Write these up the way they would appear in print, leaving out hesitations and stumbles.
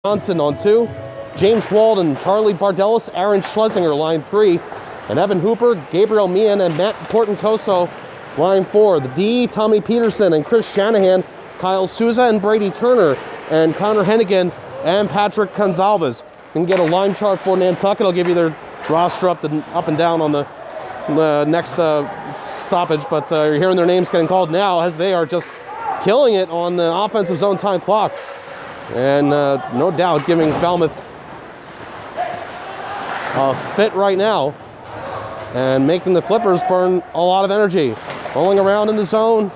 Johnson on 2, James Walden, Charlie Bardelis, Aaron Schlesinger, line 3, and Evan Hooper, Gabriel Meehan, and Matt Portentoso, line 4. The D, Tommy Peterson and Chris Shanahan, Kyle Souza and Brady Turner, and Connor Hennigan and Patrick Gonzalez. You can get a line chart for Nantucket. I'll give you their roster up and down on the next stoppage, but you're hearing their names getting called now as they are just killing it on the offensive zone time clock. And no doubt giving Falmouth a fit right now and making the Clippers burn a lot of energy. Rolling around in the zone,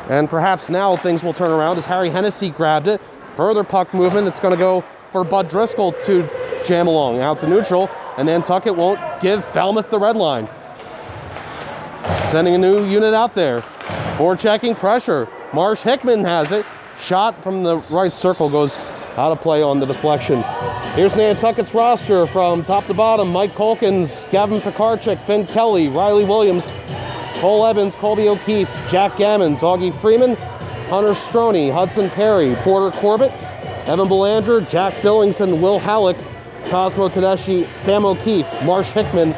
and perhaps now things will turn around as Harry Hennessy grabbed it. Further puck movement. It's going to go for Bud Driscoll to jam along out to neutral, and Nantucket won't give Falmouth the red line. Sending a new unit out there. Forechecking pressure. Marsh Hickman has it. Shot from the right circle goes out of play on the deflection. Here's Nantucket's roster from top to bottom. Mike Colkins, Gavin Pekarczyk, Finn Kelly, Riley Williams, Cole Evans, Colby O'Keefe, Jack Gammons, Augie Freeman, Hunter Stroney, Hudson Perry, Porter Corbett, Evan Belanger, Jack Billington, Will Halleck, Cosmo Tedeschi, Sam O'Keefe, Marsh Hickman,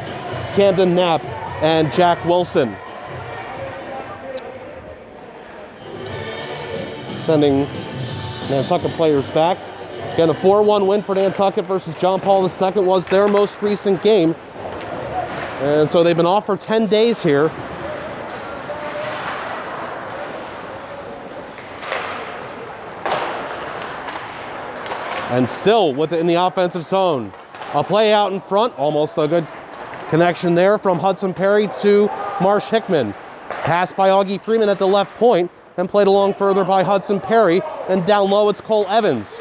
Camden Knapp, and Jack Wilson. Sending Nantucket players back. Again, a 4-1 win for Nantucket versus John Paul II was their most recent game. And so they've been off for 10 days here. And still within the offensive zone. A play out in front, almost a good connection there from Hudson Perry to Marsh Hickman. Passed by Augie Freeman at the left point and played along further by Hudson Perry. And down low it's Cole Evans.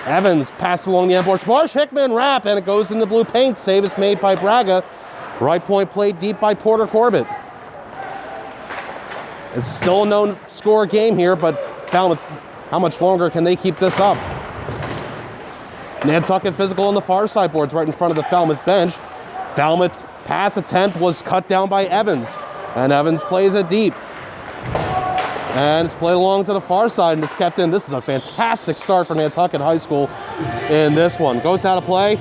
Evans passed along the end boards. Marsh Hickman wrap, and it goes in the blue paint. Save is made by Braga. Right point played deep by Porter Corbett. It's still a no-score game here, but Falmouth, how much longer can they keep this up? Nantucket physical on the far side boards right in front of the Falmouth bench. Falmouth's pass attempt was cut down by Evans, and Evans plays it deep. And it's played along to the far side, and it's kept in. This is a fantastic start for Nantucket High School in this one. Goes out of play.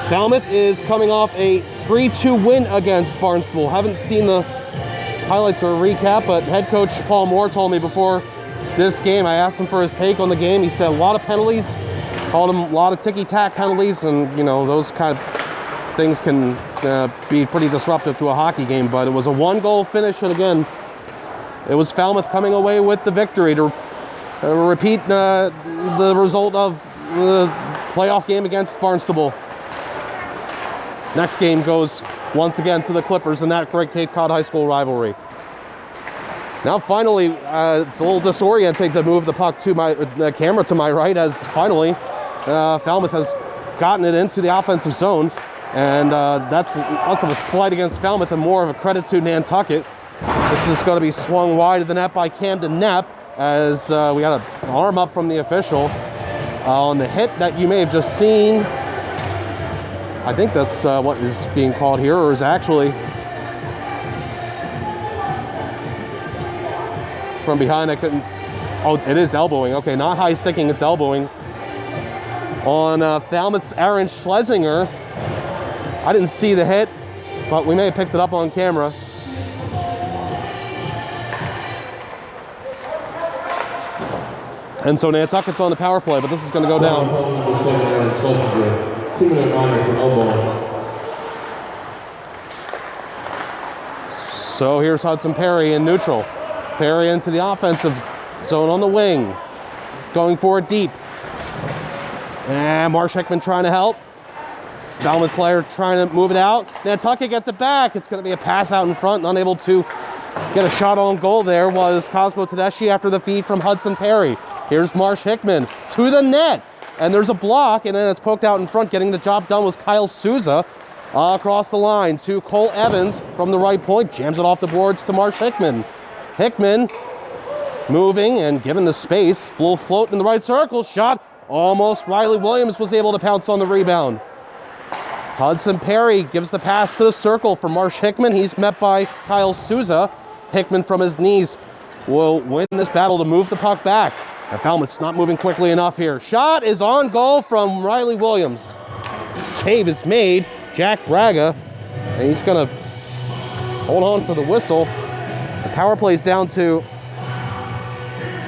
Falmouth is coming off a 3-2 win against Barnstable. Haven't seen the highlights or recap, but head coach Paul Moore told me before this game, I asked him for his take on the game. He said a lot of penalties, called him a lot of ticky-tack penalties, and you know, those kind of things can be pretty disruptive to a hockey game, but it was a 1-goal finish, and again, it was Falmouth coming away with the victory to repeat the result of the playoff game against Barnstable. Next game goes once again to the Clippers in that great Cape Cod High School rivalry. Now finally, it's a little disorienting to move the puck to the camera to my right, as finally Falmouth has gotten it into the offensive zone, and that's less of a slight against Falmouth and more of a credit to Nantucket. This is going to be swung wide of the net by Camden Knapp as we got an arm up from the official on the hit that you may have just seen. I think that's what is being called here, or is actually from behind. I couldn't. Oh, it is elbowing. Okay, not high sticking, it's elbowing on Falmouth's Aaron Schlesinger. I didn't see the hit, but we may have picked it up on camera. And so Nantucket's on the power play, but this is going to go down. So here's Hudson Perry in neutral. Perry into the offensive zone on the wing. Going for it deep. And Marsh Hickman trying to help. Falmouth player trying to move it out. Nantucket gets it back. It's going to be a pass out in front. Unable to get a shot on goal there was Cosmo Tedeschi after the feed from Hudson Perry. Here's Marsh Hickman to the net. And there's a block, and then it's poked out in front. Getting the job done was Kyle Souza. Across the line to Cole Evans from the right point. Jams it off the boards to Marsh Hickman. Hickman moving and given the space. Full float in the right circle. Shot almost. Riley Williams was able to pounce on the rebound. Hudson Perry gives the pass to the circle for Marsh Hickman. He's met by Kyle Souza. Hickman from his knees will win this battle to move the puck back. And Falmouth's not moving quickly enough here. Shot is on goal from Riley Williams. Save is made. Jack Braga, and he's gonna hold on for the whistle. The power play's down to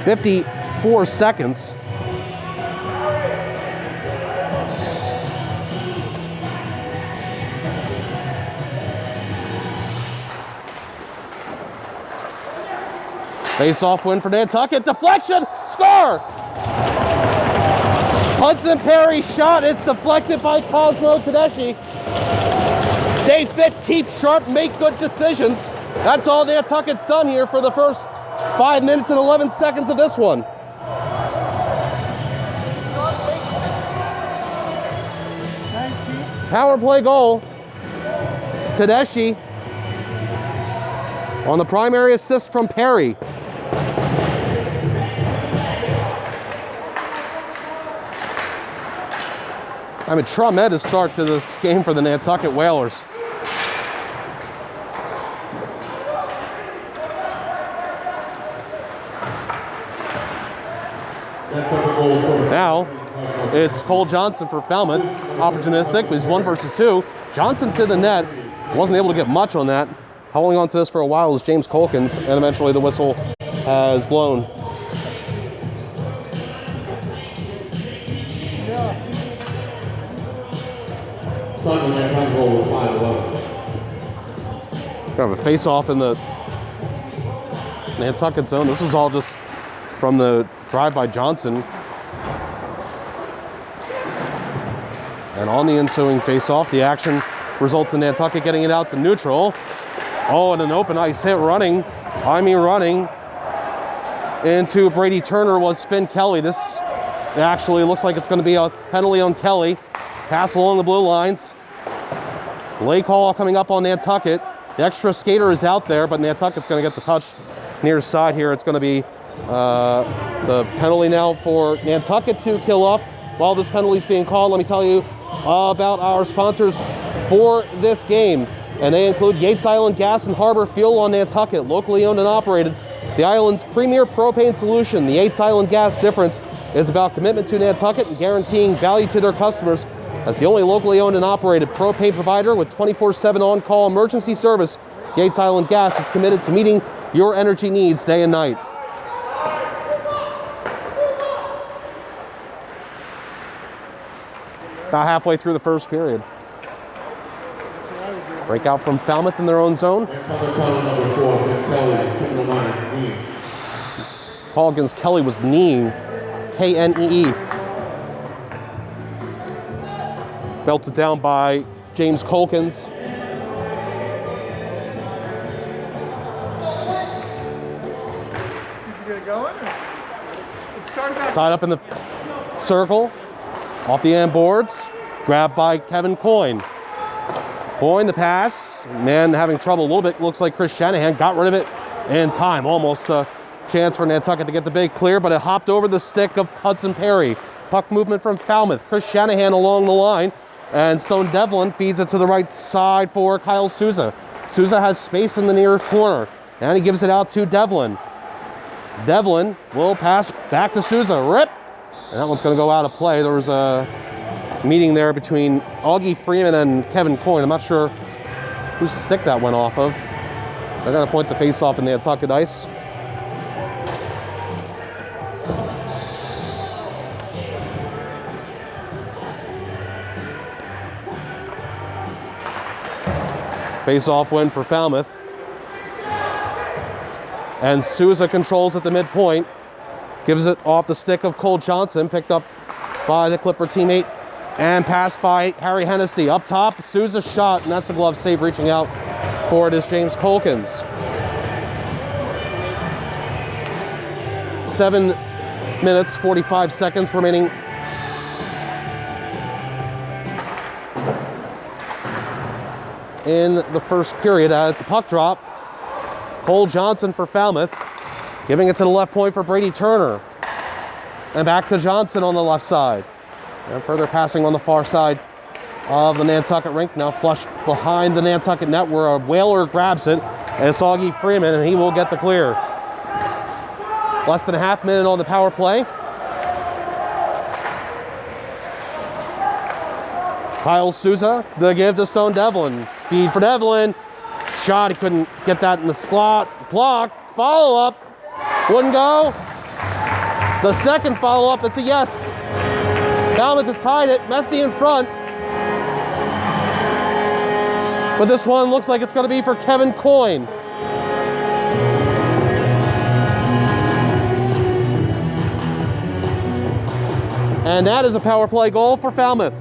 54 seconds. Face-off win for Nantucket. Deflection! Score! Hudson Perry shot. It's deflected by Cosmo Tedeschi. Stay fit, keep sharp, make good decisions. That's all Nantucket's done here for the first 5 minutes and 11 seconds of this one. Power play goal. Tedeschi on the primary assist from Perry. I mean, tremendous start to this game for the Nantucket Whalers. Now, it's Cole Johnson for Falmouth. Opportunistic, but he's 1 versus 2. Johnson to the net. Wasn't able to get much on that. Holding on to this for a while is James Colkins, and eventually the whistle has blown. Kind of a face-off in the Nantucket zone. This is all just from the drive by Johnson. And on the ensuing face-off, the action results in Nantucket getting it out to neutral. Oh, and an open ice hit running into Brady Turner was Finn Kelly. This actually looks like it's going to be a penalty on Kelly. Pass along the blue lines. Lay call coming up on Nantucket. The extra skater is out there, but Nantucket's going to get the touch near side here. It's going to be the penalty now for Nantucket to kill off. While this penalty is being called, let me tell you about our sponsors for this game. And they include Yates Island Gas and Harbor Fuel on Nantucket, locally owned and operated. The island's premier propane solution. The Yates Island Gas difference is about commitment to Nantucket and guaranteeing value to their customers. As the only locally owned and operated propane provider with 24/7 on-call emergency service, Yates Island Gas is committed to meeting your energy needs day and night. About halfway through the first period. Breakout from Falmouth in their own zone. Call against Kelly was kneeing, K-N-E-E. Belted down by James Colkins. Tied up in the circle. Off the end boards. Grabbed by Kevin Coyne. Coyne the pass. Man having trouble a little bit. Looks like Chris Shanahan got rid of it in time. Almost a chance for Nantucket to get the big clear, but it hopped over the stick of Hudson Perry. Puck movement from Falmouth. Chris Shanahan along the line. And Stone Devlin feeds it to the right side for Kyle Souza. Souza has space in the near corner. And he gives it out to Devlin. Devlin will pass back to Souza. Rip! And that one's going to go out of play. There was a meeting there between Augie Freeman and Kevin Coyne. I'm not sure whose stick that went off of. They're going to point the face-off in Nantucket ice. Face-off win for Falmouth. And Souza controls at the midpoint. Gives it off the stick of Cole Johnson. Picked up by the Clipper teammate. And passed by Harry Hennessy. Up top, Souza's shot. And that's a glove save reaching out for it is James Colkins. 7 minutes, 45 seconds remaining. In the first period at the puck drop. Cole Johnson for Falmouth, giving it to the left point for Brady Turner. And back to Johnson on the left side. And further passing on the far side of the Nantucket rink. Now flushed behind the Nantucket net where a Whaler grabs it. And it's Augie Freeman, and he will get the clear. Less than a half minute on the power play. Kyle Souza, the give to Stone Devlin. Speed for Devlin. Shot, he couldn't get that in the slot. Block, follow-up. Wouldn't go. The second follow-up, it's a yes. Falmouth has tied it, Messi in front. But this one looks like it's going to be for Kevin Coyne. And that is a power play goal for Falmouth.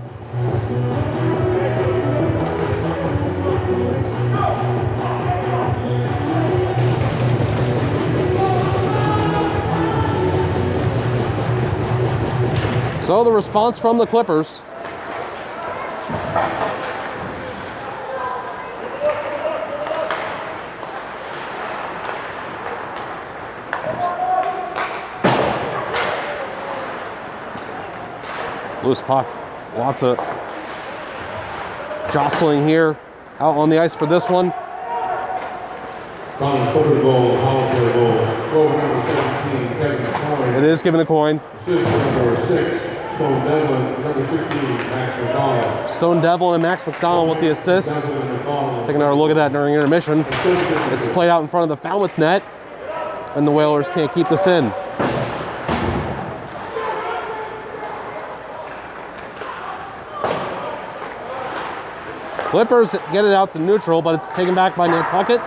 So the response from the Clippers. Loose puck, lots of jostling here out on the ice for this one. It is given to Coyne. Number 6, Stone Devlin, number 16, Max McDonald. Stone Devlin and Max McDonald with the assists. Taking another look at that during intermission. This is played out in front of the Falmouth net, and the Whalers can't keep this in. Clippers get it out to neutral, but it's taken back by Nantucket.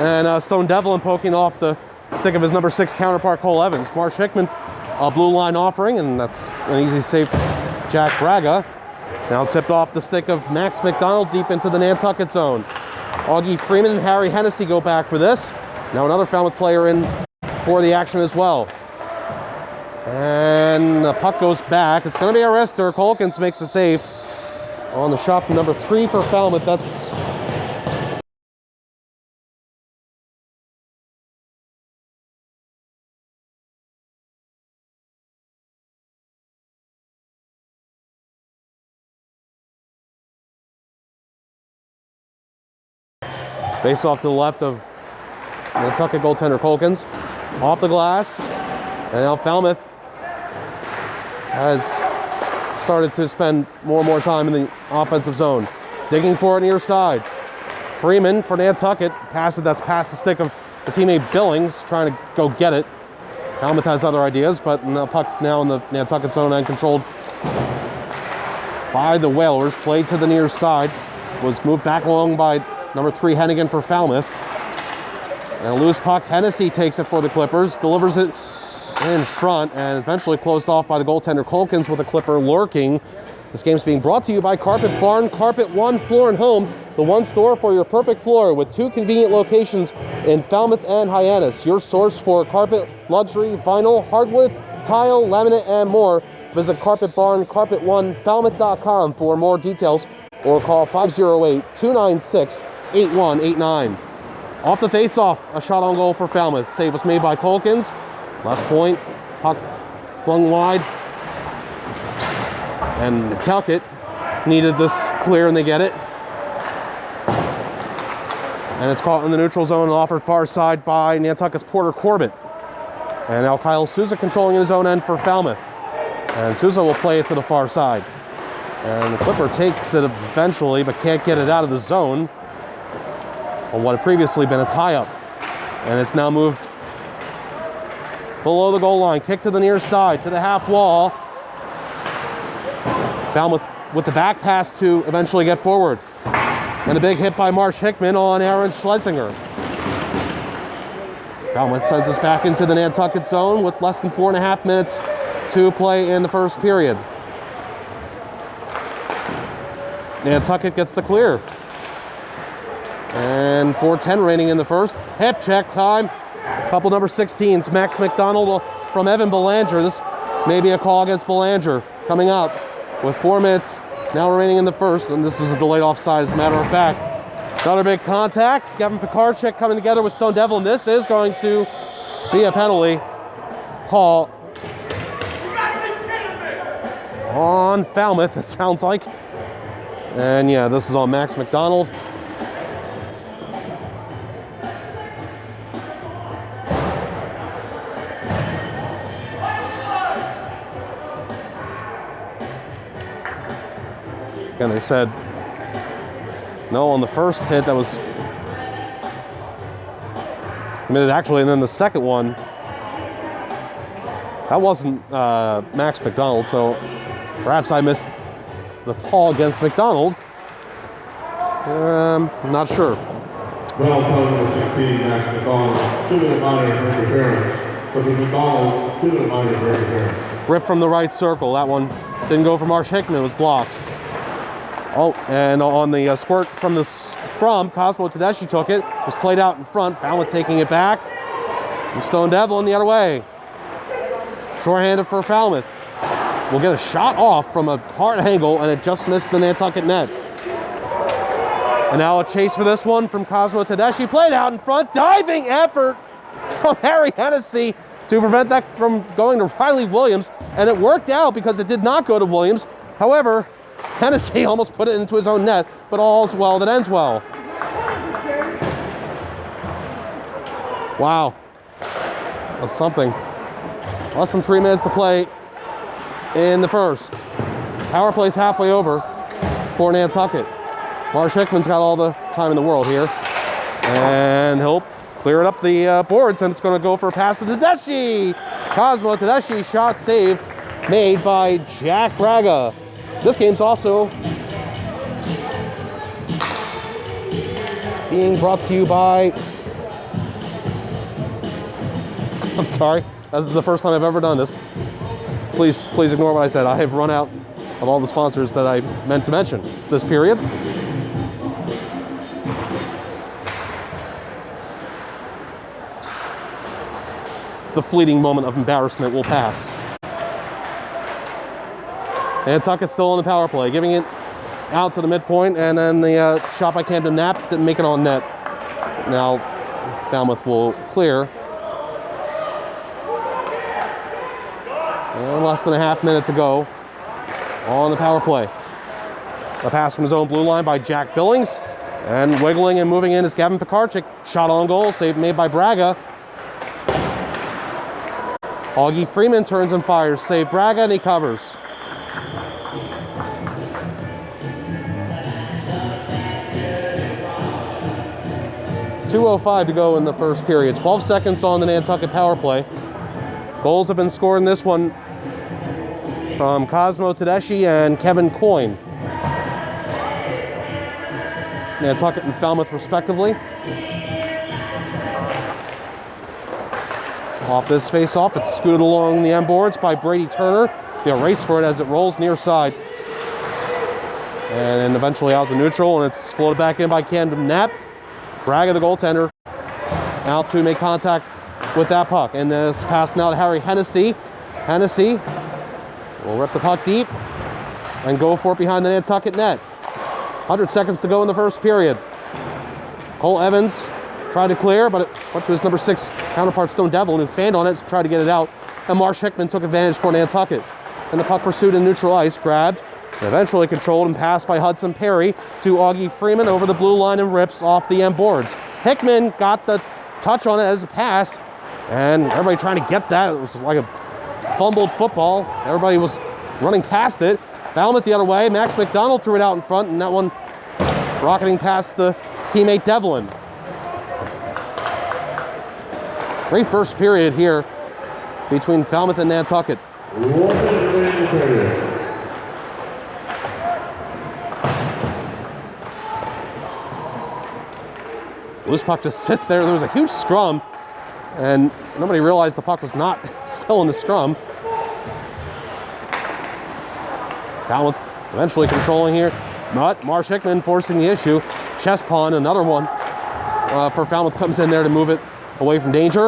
And Stone Devlin poking off the stick of his number 6 counterpart, Cole Evans. Marsh Hickman, a blue line offering, and that's an easy save. Jack Braga. Now tipped off the stick of Max McDonald deep into the Nantucket zone. Augie Freeman and Harry Hennessy go back for this. Now another Falmouth player in for the action as well. And the puck goes back. It's going to be a wrister. Colkins makes a save on the shot from number 3 for Falmouth. That's face off to the left of Nantucket goaltender Colkins. Off the glass. And now Falmouth has started to spend more and more time in the offensive zone. Digging for it near side. Freeman for Nantucket. Pass it, that's past the stick of the teammate Billings, trying to go get it. Falmouth has other ideas, but the puck now in the Nantucket zone and controlled by the Whalers. Played to the near side. Was moved back along by number 3 Hennigan for Falmouth. And a loose puck. Hennessy takes it for the Clippers. Delivers it in front and eventually closed off by the goaltender Colkins with a Clipper lurking. This game's being brought to you by Carpet Barn, Carpet One Floor and Home, the one store for your perfect floor with 2 convenient locations in Falmouth and Hyannis. Your source for carpet, luxury, vinyl, hardwood, tile, laminate, and more. Visit Carpet Barn, Carpet One, Falmouth.com for more details or call 508-296-8189. Off the face-off, a shot on goal for Falmouth. Save was made by Colkins. Left point, puck flung wide. And Nantucket needed this clear, and they get it. And it's caught in the neutral zone and offered far side by Nantucket's Porter Corbett. And now Kyle Souza controlling his own end for Falmouth. And Souza will play it to the far side. And the Clipper takes it eventually, but can't get it out of the zone on what had previously been a tie-up. And it's now moved below the goal line. Kick to the near side, to the half wall. Falmouth with the back pass to eventually get forward. And a big hit by Marsh Hickman on Aaron Schlesinger. Falmouth sends us back into the Nantucket zone with less than 4.5 minutes to play in the first period. Nantucket gets the clear. And 4:10 remaining in the first. Hip check time. Couple number 16s, Max McDonald from Evan Belanger. This may be a call against Belanger coming up with 4 minutes now remaining in the first. And this was a delayed offside, as a matter of fact. Another big contact. Gavin Pekarczyk coming together with Stone Devlin. This is going to be a penalty call on Falmouth, it sounds like. And yeah, this is on Max McDonald. And they said no on the first hit that was committed actually, and then the second one, that wasn't Max McDonald, so perhaps I missed the call against McDonald. Not sure. Well, number 16, Max McDonald, 2 minute minor interference. But McDonald, 2 minute minor interference. Ripped from the right circle. That one didn't go for Marsh Hickman. It was blocked. Oh, and on the squirt from the scrum, Cosmo Tedeschi took it. Was played out in front. Falmouth taking it back. And Stone Devlin the other way. Shorthanded for Falmouth. Will get a shot off from a hard angle, and it just missed the Nantucket net. And now a chase for this one from Cosmo Tedeschi. Played out in front. Diving effort from Harry Hennessy to prevent that from going to Riley Williams. And it worked out because it did not go to Williams. However, Hennessy almost put it into his own net, but all's well that ends well. Wow. That's something. Less than 3 minutes to play in the first. Power play's halfway over for Nantucket. Marsh Hickman's got all the time in the world here. And he'll clear it up the boards, and it's going to go for a pass to Tedeschi. Cosmo Tedeschi, shot save made by Jack Braga. This game's also being brought to you by... I'm sorry, this is the first time I've ever done this. Please ignore what I said. I have run out of all the sponsors that I meant to mention this period. The fleeting moment of embarrassment will pass. Nantucket's still on the power play, giving it out to the midpoint, and then the shot by Camden Knapp didn't make it on net. Now Falmouth will clear. And less than a half minute to go on the power play. A pass from his own blue line by Jack Billings, and wiggling and moving in is Gavin Pekarczyk. Shot on goal, save made by Braga. Augie Freeman turns and fires, save Braga, and he covers. .205 to go in the first period. 12 seconds on the Nantucket power play. Goals have been scored in this one from Cosmo Tedeschi and Kevin Coyne. Nantucket and Falmouth respectively. Off this face-off, it's scooted along the end boards by Brady Turner. They'll race for it as it rolls near side. And eventually out to neutral, and it's floated back in by Camden Knapp. Braga, the goaltender, out to make contact with that puck. And this pass now to Harry Hennessy. Hennessy will rip the puck deep and go for it behind the Nantucket net. 100 seconds to go in the first period. Cole Evans tried to clear, but it went to his number 6 counterpart, Stone Devlin, who fanned on it, tried to get it out. And Marsh Hickman took advantage for Nantucket. And the puck pursued in neutral ice, grabbed, and eventually controlled and passed by Hudson Perry to Augie Freeman over the blue line and rips off the end boards. Hickman got the touch on it as a pass, and everybody trying to get that. It was like a fumbled football. Everybody was running past it. Falmouth the other way. Max McDonald threw it out in front, and that one rocketing past the teammate Devlin. Great first period here between Falmouth and Nantucket. Loose puck just sits there. There was a huge scrum, and nobody realized the puck was not still in the scrum. Falmouth eventually controlling here. But Marsh Hickman forcing the issue. Chest pawn, another one for Falmouth, comes in there to move it away from danger.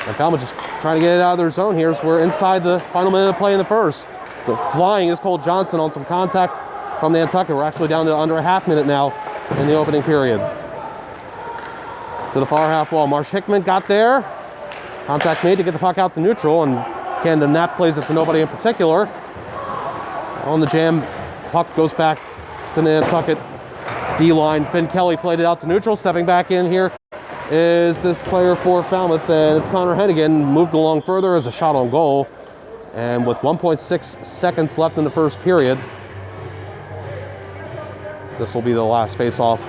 And Falmouth just trying to get it out of their zone here as we're inside the final minute of play in the first. The flying is Cole Johnson on some contact from Nantucket. We're actually down to under a half minute now in the opening period. To the far half wall. Marsh Hickman got there. Contact made to get the puck out to neutral, and Camden Knapp plays it to nobody in particular. On the jam, puck goes back to Nantucket D-line. Finn Kelly played it out to neutral. Stepping back in here is this player for Falmouth, and it's Connor Hennigan. Moved along further as a shot on goal. And with 1.6 seconds left in the first period, This will be the last face-off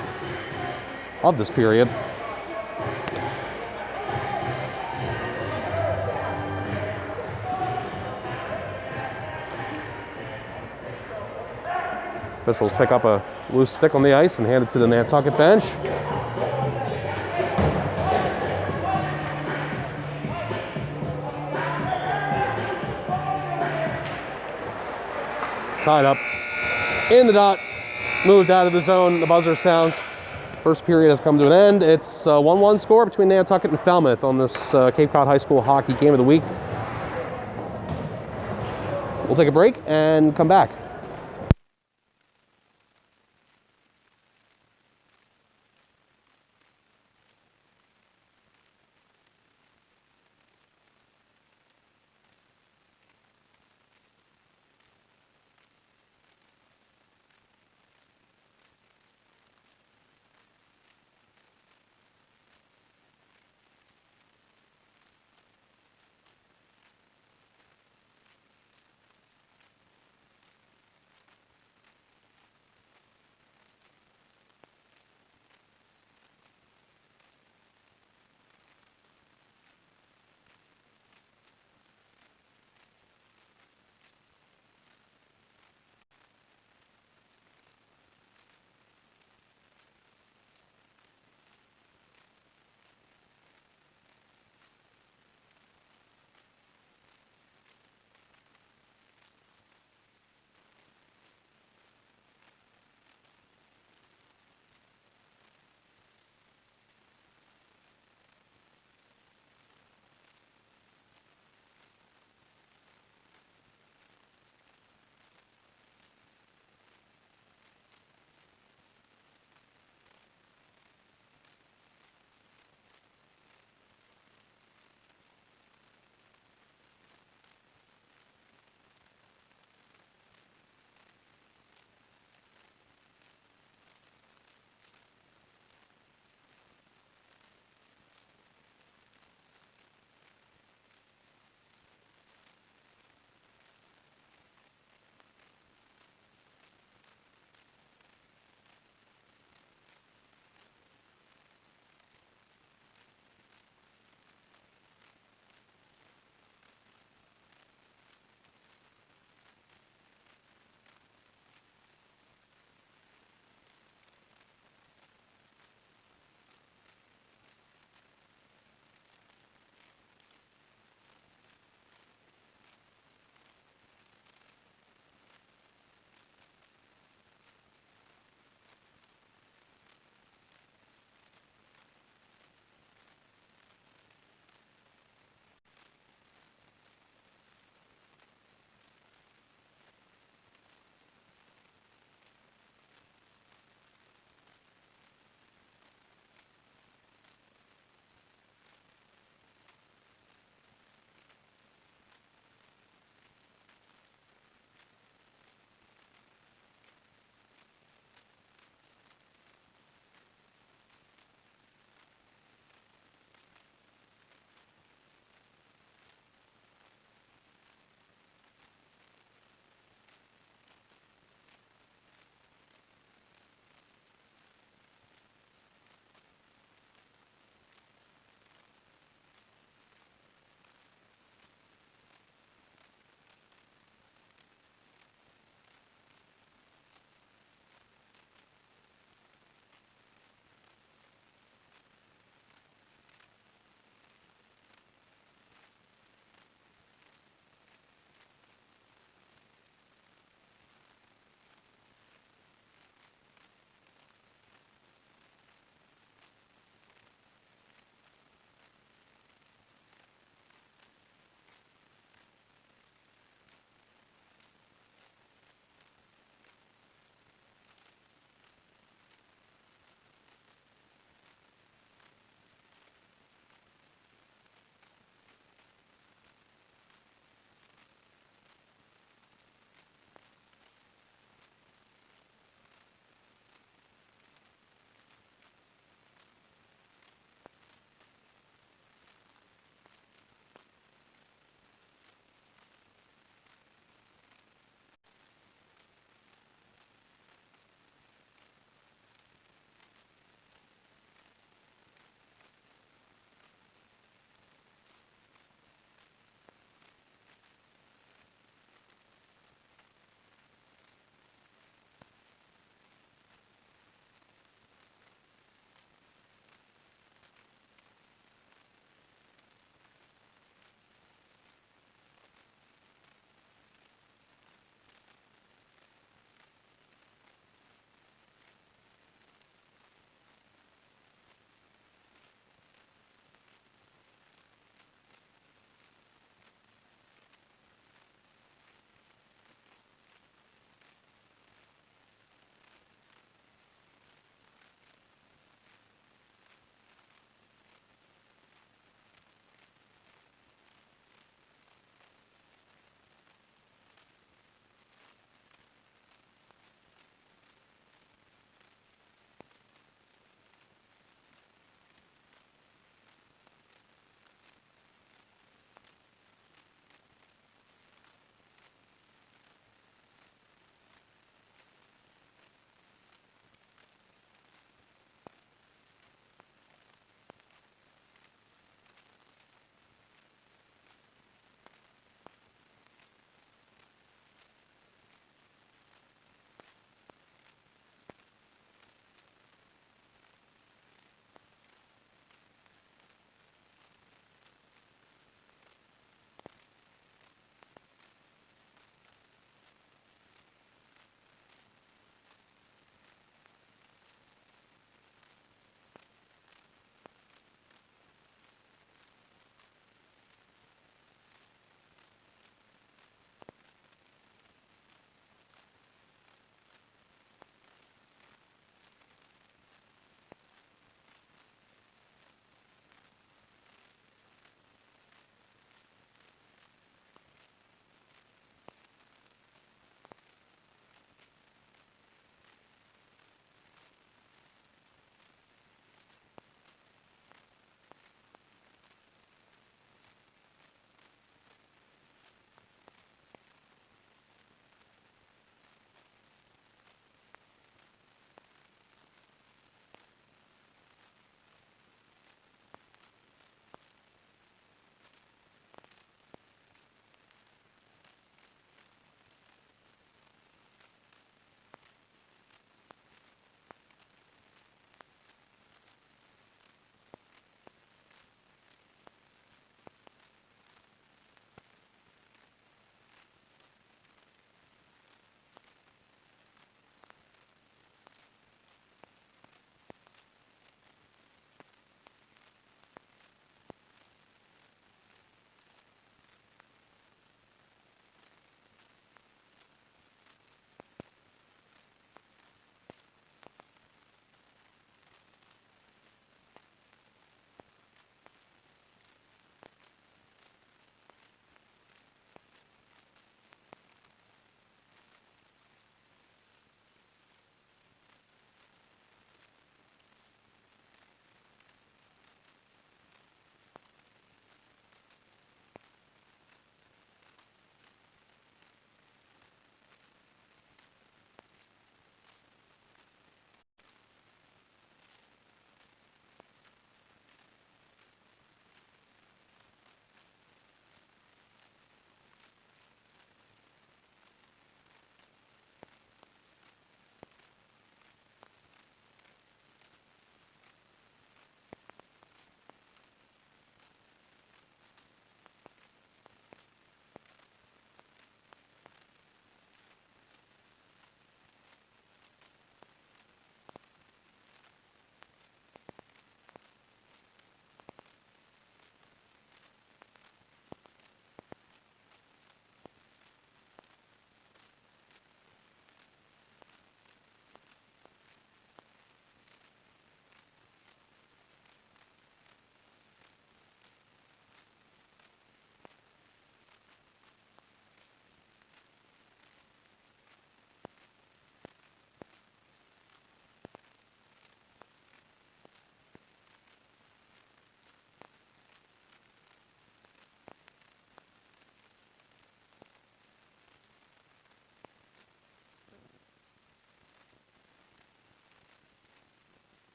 of this period. Officials pick up a loose stick on the ice and hand it to the Nantucket bench. Tied up in the dot, moved out of the zone. The buzzer sounds. First period has come to an end. It's a 1-1 score between Nantucket and Falmouth on this Cape Cod High School hockey game of the week. We'll take a break and come back.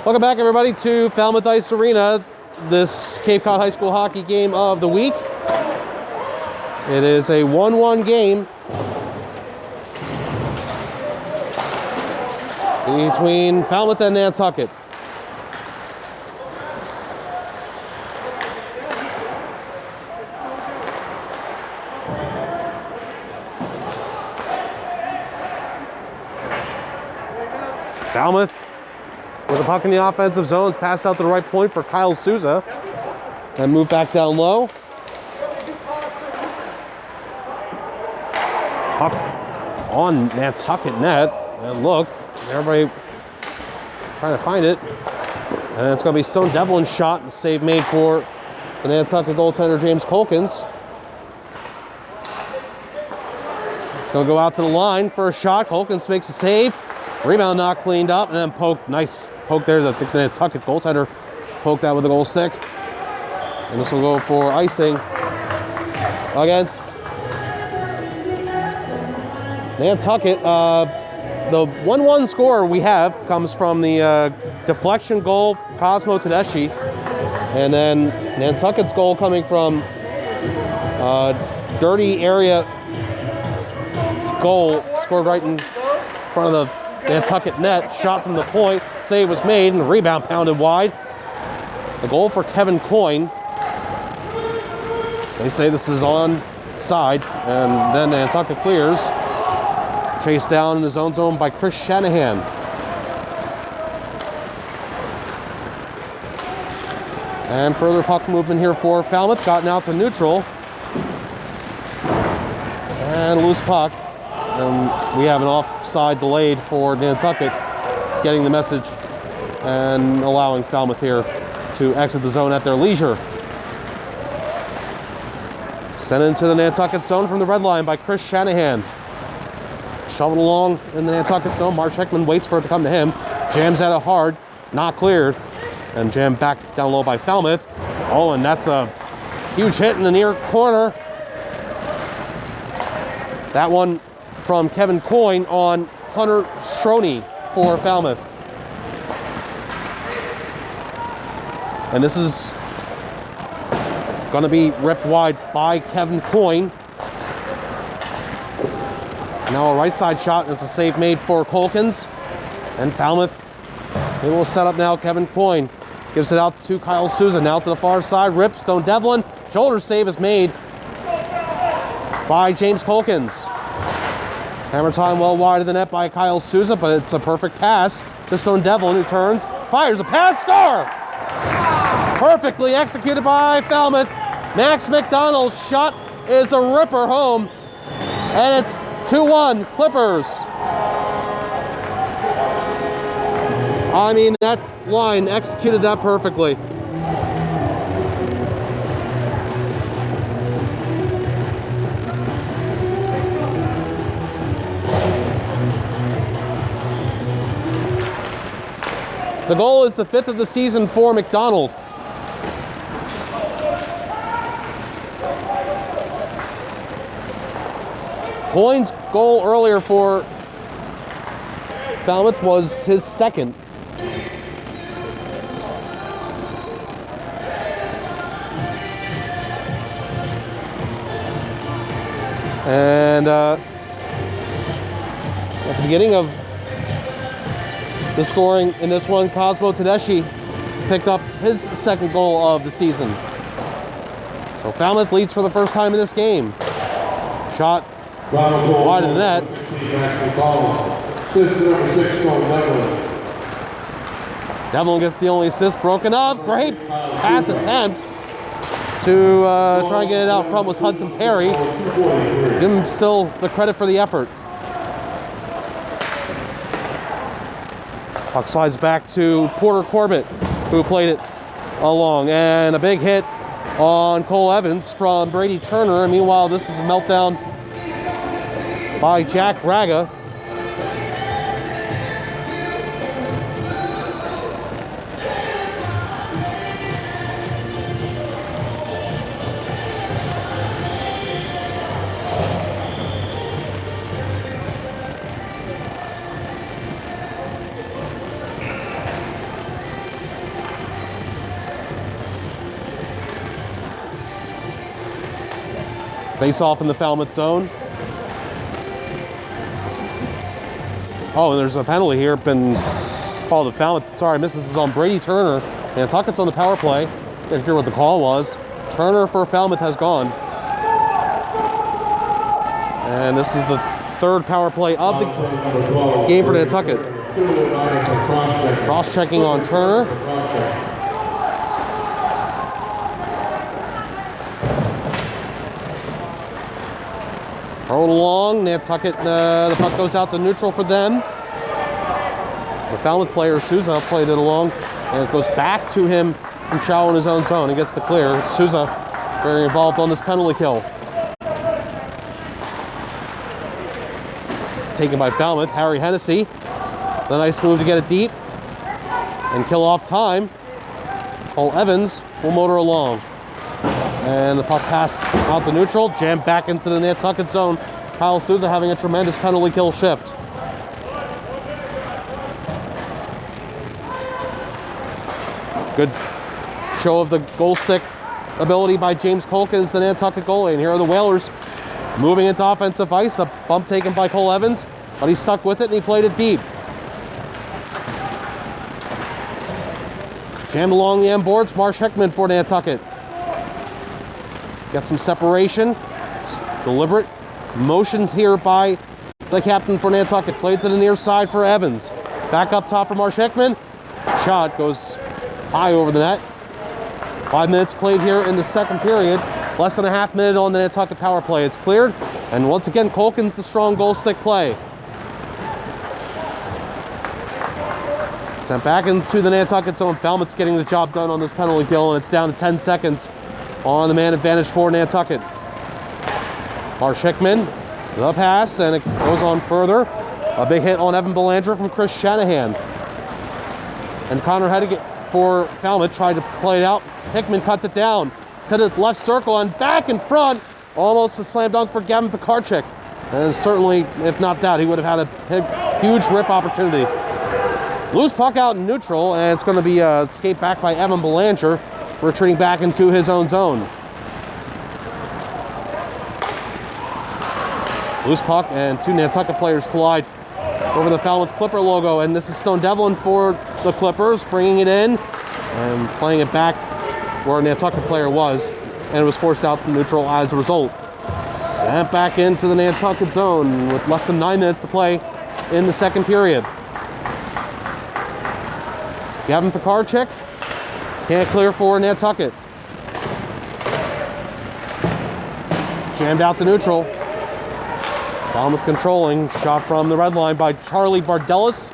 Welcome back, everybody, to Falmouth Ice Arena, this Cape Cod High School hockey game of the week. It is a 1-1 game between Falmouth and Nantucket. Falmouth with the puck in the offensive zone, passed out to the right point for Kyle Souza, and moved back down low. Puck on Nantucket net, and look, everybody trying to find it, and it's going to be Stone Devlin's shot, and save made for the Nantucket goaltender James Colkins. It's going to go out to the line for a shot. Colkins makes a save. Rebound not cleaned up, and then poke. Nice poke there. I think the Nantucket goaltender poked that with a goal stick. And this will go for icing against Nantucket. The 1-1 score we have comes from the deflection goal, Cosmo Tedeschi. And then Nantucket's goal coming from dirty area goal, scored right in front of the Nantucket net, shot from the point, save was made, and the rebound pounded wide. The goal for Kevin Coyne. They say this is on side, and then Nantucket clears. Chased down in his own zone by Chris Shanahan. And further puck movement here for Falmouth, gotten out to neutral. And loose puck. And we have an offside delayed for Nantucket, getting the message and allowing Falmouth here to exit the zone at their leisure. Sent into the Nantucket zone from the red line by Chris Shanahan. Shoveled along in the Nantucket zone. Mark Heckman waits for it to come to him. Jams at it hard, not cleared. And jammed back down low by Falmouth. Oh, and that's a huge hit in the near corner. That one from Kevin Coyne on Hunter Stroney for Falmouth. And this is going to be ripped wide by Kevin Coyne. Now a right side shot, and it's a save made for Colkins. And Falmouth, they will set up now. Kevin Coyne gives it out to Kyle Souza. Now to the far side, rip, Stone Devlin. Shoulder save is made by James Colkins. Hammer time well wide of the net by Kyle Souza, but it's a perfect pass to Stone Devlin, who turns, fires a pass, score! Perfectly executed by Falmouth. Max McDonald's shot is a ripper home, and it's 2-1 Clippers. I mean, that line executed that perfectly. The goal is the 5th of the season for McDonald. Coyne's goal earlier for Falmouth was his second. And at the beginning of the scoring in this one, Cosmo Tedeschi picked up his second goal of the season. So Falmouth leads for the first time in this game. Shot wide of the net. Devlin gets the only assist, broken up. Great pass attempt to try and get it out front was Hudson Perry. Give him still the credit for the effort. Puck slides back to Porter Corbett, who played it along. And a big hit on Cole Evans from Brady Turner. And meanwhile, this is a meltdown by Jack Braga. Face off in the Falmouth zone. Oh, and there's a penalty here. Been called to Falmouth. Sorry, misses is on Brady Turner. Nantucket's on the power play. Didn't hear what the call was. Turner for Falmouth has gone. And this is the third power play of the game for Nantucket. Cross-checking on Turner. Thrown along, Nantucket, the puck goes out to neutral for them. The Falmouth player, Souza, played it along, and it goes back to him from shallow in his own zone. He gets the clear. Souza very involved on this penalty kill. Taken by Falmouth, Harry Hennessy. The nice move to get it deep and kill off time. Cole Evans will motor along. And the puck passed out to neutral, jammed back into the Nantucket zone. Kyle Souza having a tremendous penalty kill shift. Good show of the goal stick ability by James Colkins, the Nantucket goalie. And here are the Whalers moving into offensive ice. A bump taken by Cole Evans, but he stuck with it and he played it deep. Jammed along the end boards, Marsh Hickman for Nantucket. Got some separation. Deliberate motions here by the captain for Nantucket. Played to the near side for Evans. Back up top for Marsh Hickman. Shot goes high over the net. 5 minutes played here in the second period. Less than a half minute on the Nantucket power play. It's cleared. And once again, Colkins the strong goal stick play. Sent back into the Nantucket zone. Falmouth's getting the job done on this penalty kill, and it's down to 10 seconds on the man advantage for Nantucket. Marsh Hickman, the pass, and it goes on further. A big hit on Evan Belanger from Chris Shanahan. And Connor Hedigan for Falmouth tried to play it out. Hickman cuts it down to the left circle and back in front. Almost a slam dunk for Gavin Pekarczyk. And certainly, if not that, he would have had a huge rip opportunity. Loose puck out in neutral, and it's going to be escaped back by Evan Belanger, retreating back into his own zone. Loose puck, and two Nantucket players collide over the Falmouth Clipper logo, and this is Stone Devlin for the Clippers, bringing it in and playing it back where a Nantucket player was, and it was forced out to neutral as a result. Sent back into the Nantucket zone with less than 9 minutes to play in the second period. Gavin Pekarczyk can't clear for Nantucket. Jammed out to neutral. Falmouth controlling. Shot from the red line by Charlie Bardelis.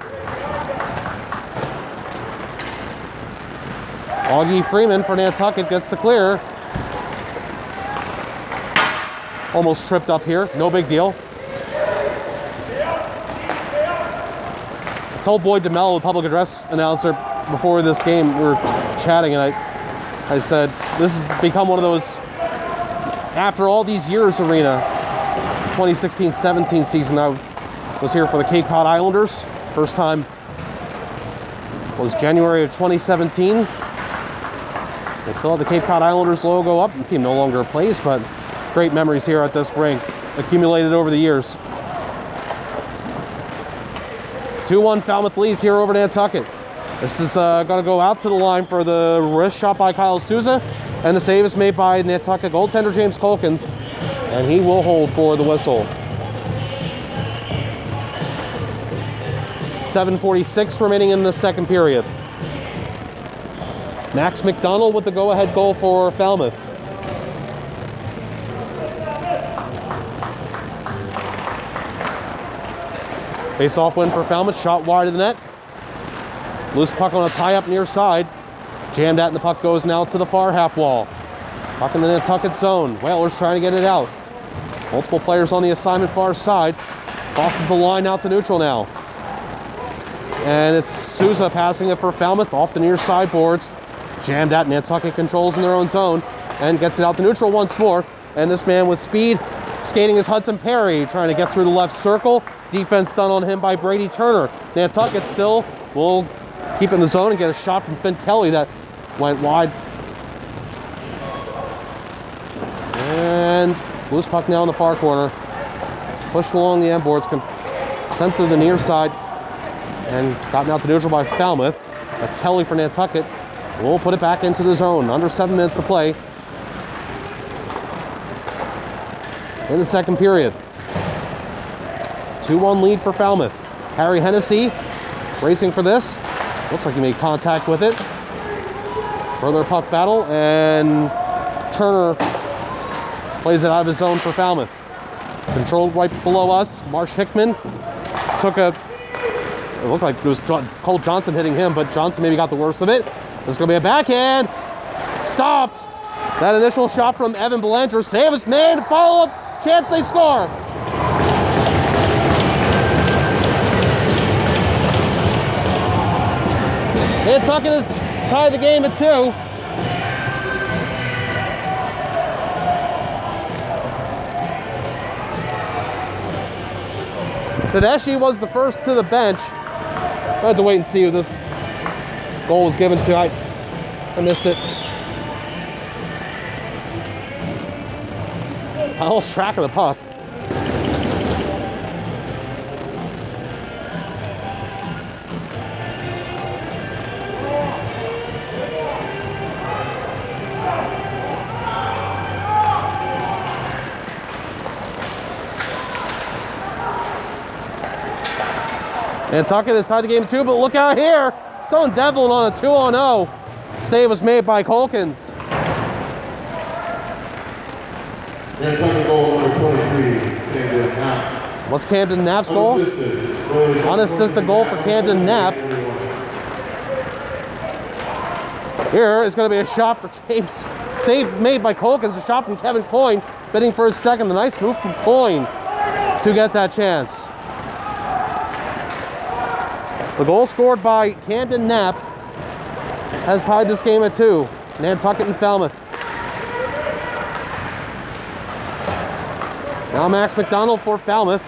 Augie Freeman for Nantucket gets the clear. Almost tripped up here. No big deal. I told Boyd DeMello, the public address announcer, before this game, we were chatting, and I said, this has become one of those, after all these years, Arena, 2016-17 season, I was here for the Cape Cod Islanders. First time was January of 2017. They still have the Cape Cod Islanders logo up. The team no longer plays, but great memories here at this rink, accumulated over the years. 2-1 Falmouth leads here over Nantucket. This is going to go out to the line for the wrist shot by Kyle Souza, and the save is made by Nantucket goaltender James Colkins, and he will hold for the whistle. 7:46 remaining in the second period. Max McDonald with the go-ahead goal for Falmouth. Face-off win for Falmouth, shot wide of the net. Loose puck on a tie-up near side. Jammed at, and the puck goes now to the far half wall. Puck in the Nantucket zone. Whalers trying to get it out. Multiple players on the assignment far side. Crosses the line out to neutral now. And it's Souza passing it for Falmouth off the near side boards. Jammed at, Nantucket controls in their own zone and gets it out to neutral once more. And this man with speed, skating is Hudson Perry, trying to get through the left circle. Defense done on him by Brady Turner. Nantucket still will keep in the zone and get a shot from Finn Kelly that went wide. And Loose puck now in the far corner. Pushed along the end boards, sent to the near side, and gotten out to neutral by Falmouth. But Kelly for Nantucket will put it back into the zone. Under 7 minutes to play in the second period. 2-1 lead for Falmouth. Harry Hennessy racing for this. Looks like he made contact with it. Further puck battle, and Turner plays it out of his zone for Falmouth. Controlled right below us. Marsh Hickman took it looked like it was Cole Johnson hitting him, but Johnson maybe got the worst of it. There's going to be a backhand. Stopped. That initial shot from Evan Belanger. Save is made. Follow-up. Chance they score. Nantucket has tied the game at 2. Tedeschi was the first to the bench. I had to wait and see who this goal was given to. I missed it. I lost track of the puck. Nantucket has tied the game 2, but look out here. Stone Devlin on a 2-on-0. Save was made by Colkins. Nantucket goal number 23, Camden Knapp. Was Camden Knapp's goal? Unassisted goal for Camden Knapp. Here is going to be a shot for James. Save made by Colkins. A shot from Kevin Coyne, bidding for his second. A nice move from Coyne to get that chance. The goal scored by Camden Knapp has tied this game at 2. Nantucket and Falmouth. Now Max McDonald for Falmouth.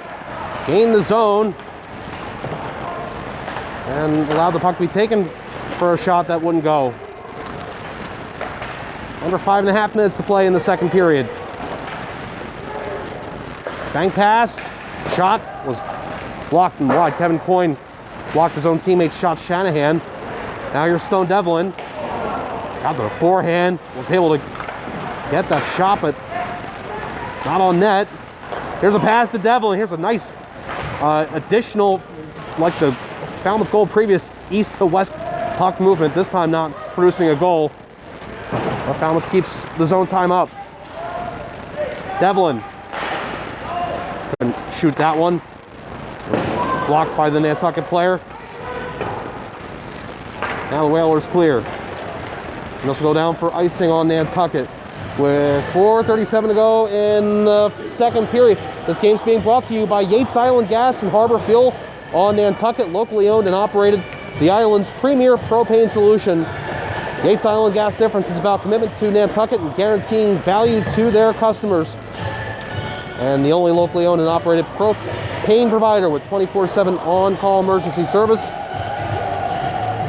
Gained the zone and allowed the puck to be taken for a shot that wouldn't go. Under 5.5 minutes to play in the second period. Bank pass. Shot was blocked and wide. Kevin Coyne blocked his own teammate, shot Shanahan. Now here's Stone Devlin. Got the forehand. Was able to get that shot, but not on net. Here's a pass to Devlin. Here's a nice additional, like the Falmouth goal previous, east to west puck movement. This time not producing a goal. But Falmouth keeps the zone time up. Devlin couldn't shoot that one. Blocked by the Nantucket player. Now the Whalers clear. And this will go down for icing on Nantucket with 4:37 to go in the second period. This game's being brought to you by Yates Island Gas and Harbor Fuel on Nantucket, locally owned and operated, the island's premier propane solution. Yates Island Gas Difference is about commitment to Nantucket and guaranteeing value to their customers. And the only locally owned and operated propane provider with 24/7 on-call emergency service.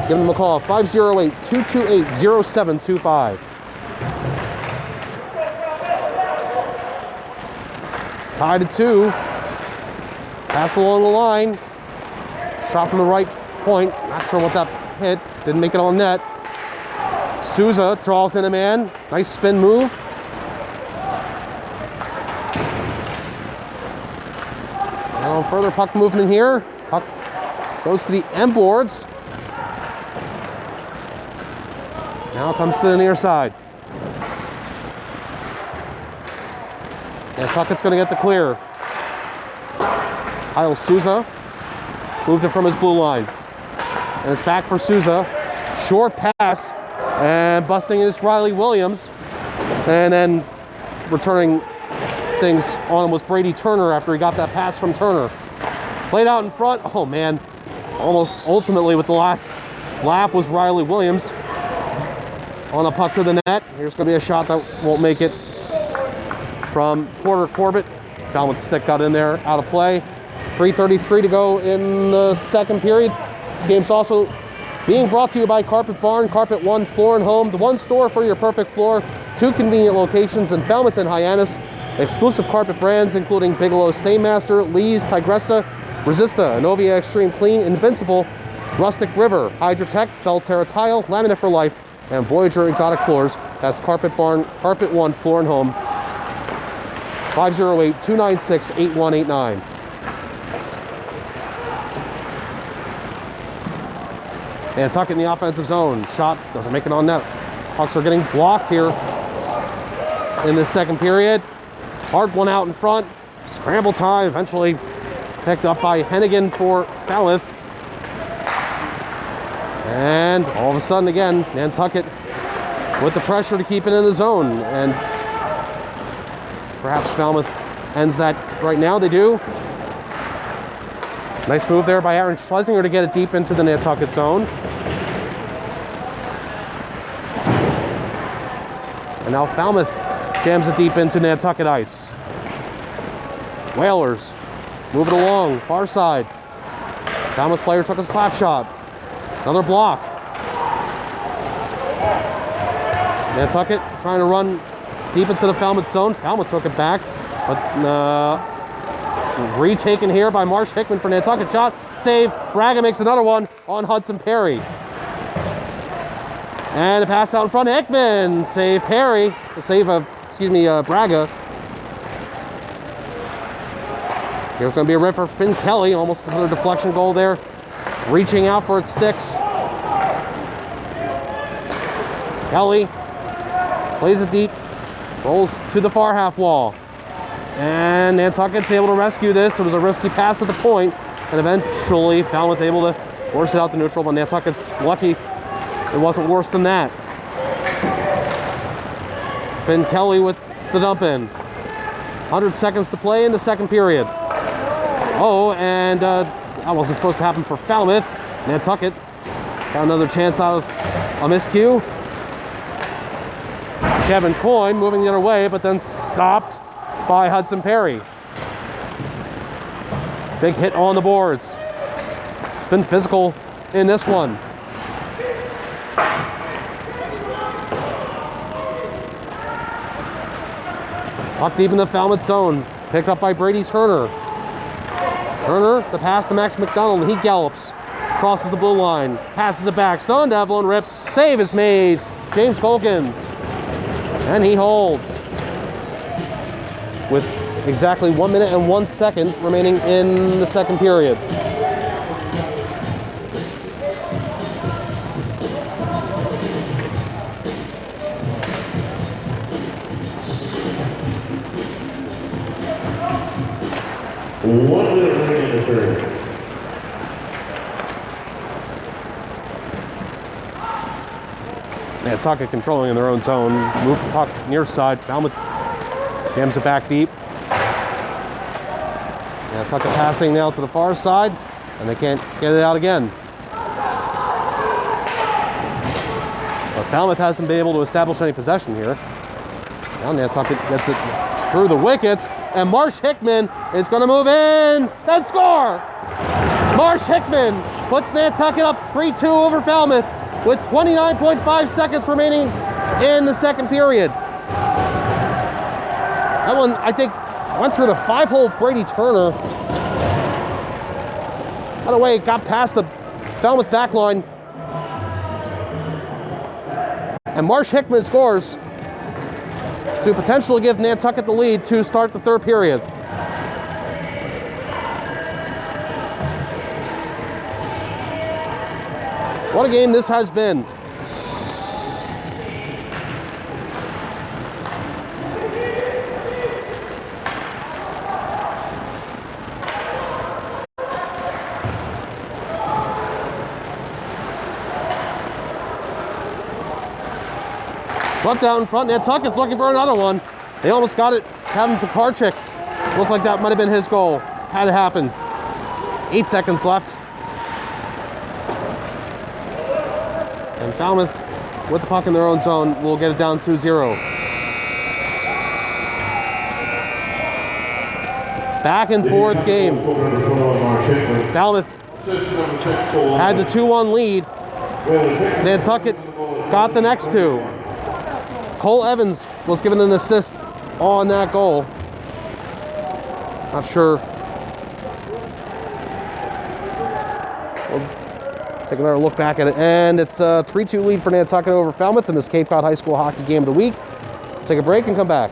Give them a call, 508-228-0725. Tied at 2. Pass along the line. Shot from the right point. Not sure what that hit. Didn't make it on net. Souza draws in a man. Nice spin move. Now further puck movement here. Puck goes to the end boards. Now comes to the near side. Nantucket's going to get the clear. Kyle Souza moved it from his blue line. And it's back for Souza. Short pass. And busting is Riley Williams. And then returning things on him was Brady Turner after he got that pass from Turner. Played out in front. Oh, man. Almost ultimately with the last laugh was Riley Williams. On a puck to the net. Here's going to be a shot that won't make it from Porter Corbett. Falmouth stick got in there, out of play. 3:33 to go in the second period. This game's also being brought to you by Carpet Barn, Carpet One Floor and Home, the one store for your perfect floor. 2 convenient locations in Falmouth and Hyannis. Exclusive carpet brands including Bigelow Stainmaster, Lee's, Tigressa, Resista, Anovia Extreme Clean, Invincible, Rustic River, Hydrotech, Belterra Tile, Laminate for Life, and Voyager Exotic Floors. That's Carpet Barn, Carpet One Floor and Home. 508-296-8189. Nantucket in the offensive zone. Shot doesn't make it on net. Hawks are getting blocked here in this second period. Hard one out in front. Scramble time eventually picked up by Hennigan for Falmouth. And all of a sudden again, Nantucket with the pressure to keep it in the zone. And perhaps Falmouth ends that right now. They do. Nice move there by Aaron Schlesinger to get it deep into the Nantucket zone. And now Falmouth jams it deep into Nantucket ice. Whalers move it along, far side. Falmouth player took a slap shot. Another block. Nantucket trying to run deep into the Falmouth zone. Falmouth took it back, but retaken here by Marsh Hickman for Nantucket. Shot, save. Braga makes another one on Hudson Perry. And a pass out in front. Hickman save Perry. Save Braga. Here's going to be a rip for Finn Kelly. Almost another deflection goal there. Reaching out for it sticks. Kelly plays it deep. Rolls to the far half wall. And Nantucket's able to rescue this. It was a risky pass at the point, and eventually Falmouth able to force it out to neutral, but Nantucket's lucky it wasn't worse than that. Finn Kelly with the dump in. 100 seconds to play in the second period. Oh, and that wasn't supposed to happen for Falmouth. Nantucket got another chance out of a miscue. Kevin Coyne moving the other way, but then stopped by Hudson Perry. Big hit on the boards. It's been physical in this one. Puck deep in the Falmouth zone. Picked up by Brady Turner. Turner, the pass to Max McDonald. He gallops. Crosses the blue line. Passes it back. Stunned Evelyn Rip. Save is made. James Colkins. And he holds. With exactly 1 minute and 1 second remaining in the second period. One minute remaining in the third. Nantucket controlling in their own zone. Move the puck near side. Falmouth jams it back deep. Nantucket passing now to the far side, and they can't get it out again. But Falmouth hasn't been able to establish any possession here. Now Nantucket gets it through the wickets, and Marsh Hickman is going to move in and score! Marsh Hickman puts Nantucket up 3-2 over Falmouth with 29.5 seconds remaining in the second period. That one, I think, went through the 5-hole Brady Turner. By the way, it got past the Falmouth back line. And Marsh Hickman scores to potentially give Nantucket the lead to start the third period. What a game this has been. Swept out in front. Nantucket's looking for another one. They almost got it. Kevin Pekarchik. Looked like that might have been his goal. Had to happen. 8 seconds left. And Falmouth, with the puck in their own zone, will get it down 2-0. Back and forth game. Falmouth had the 2-1 lead. Nantucket got the next two. Cole Evans was given an assist on that goal. Not sure. We'll take another look back at it. And it's a 3-2 lead for Nantucket over Falmouth in this Cape Cod High School Hockey Game of the Week. Take a break and come back.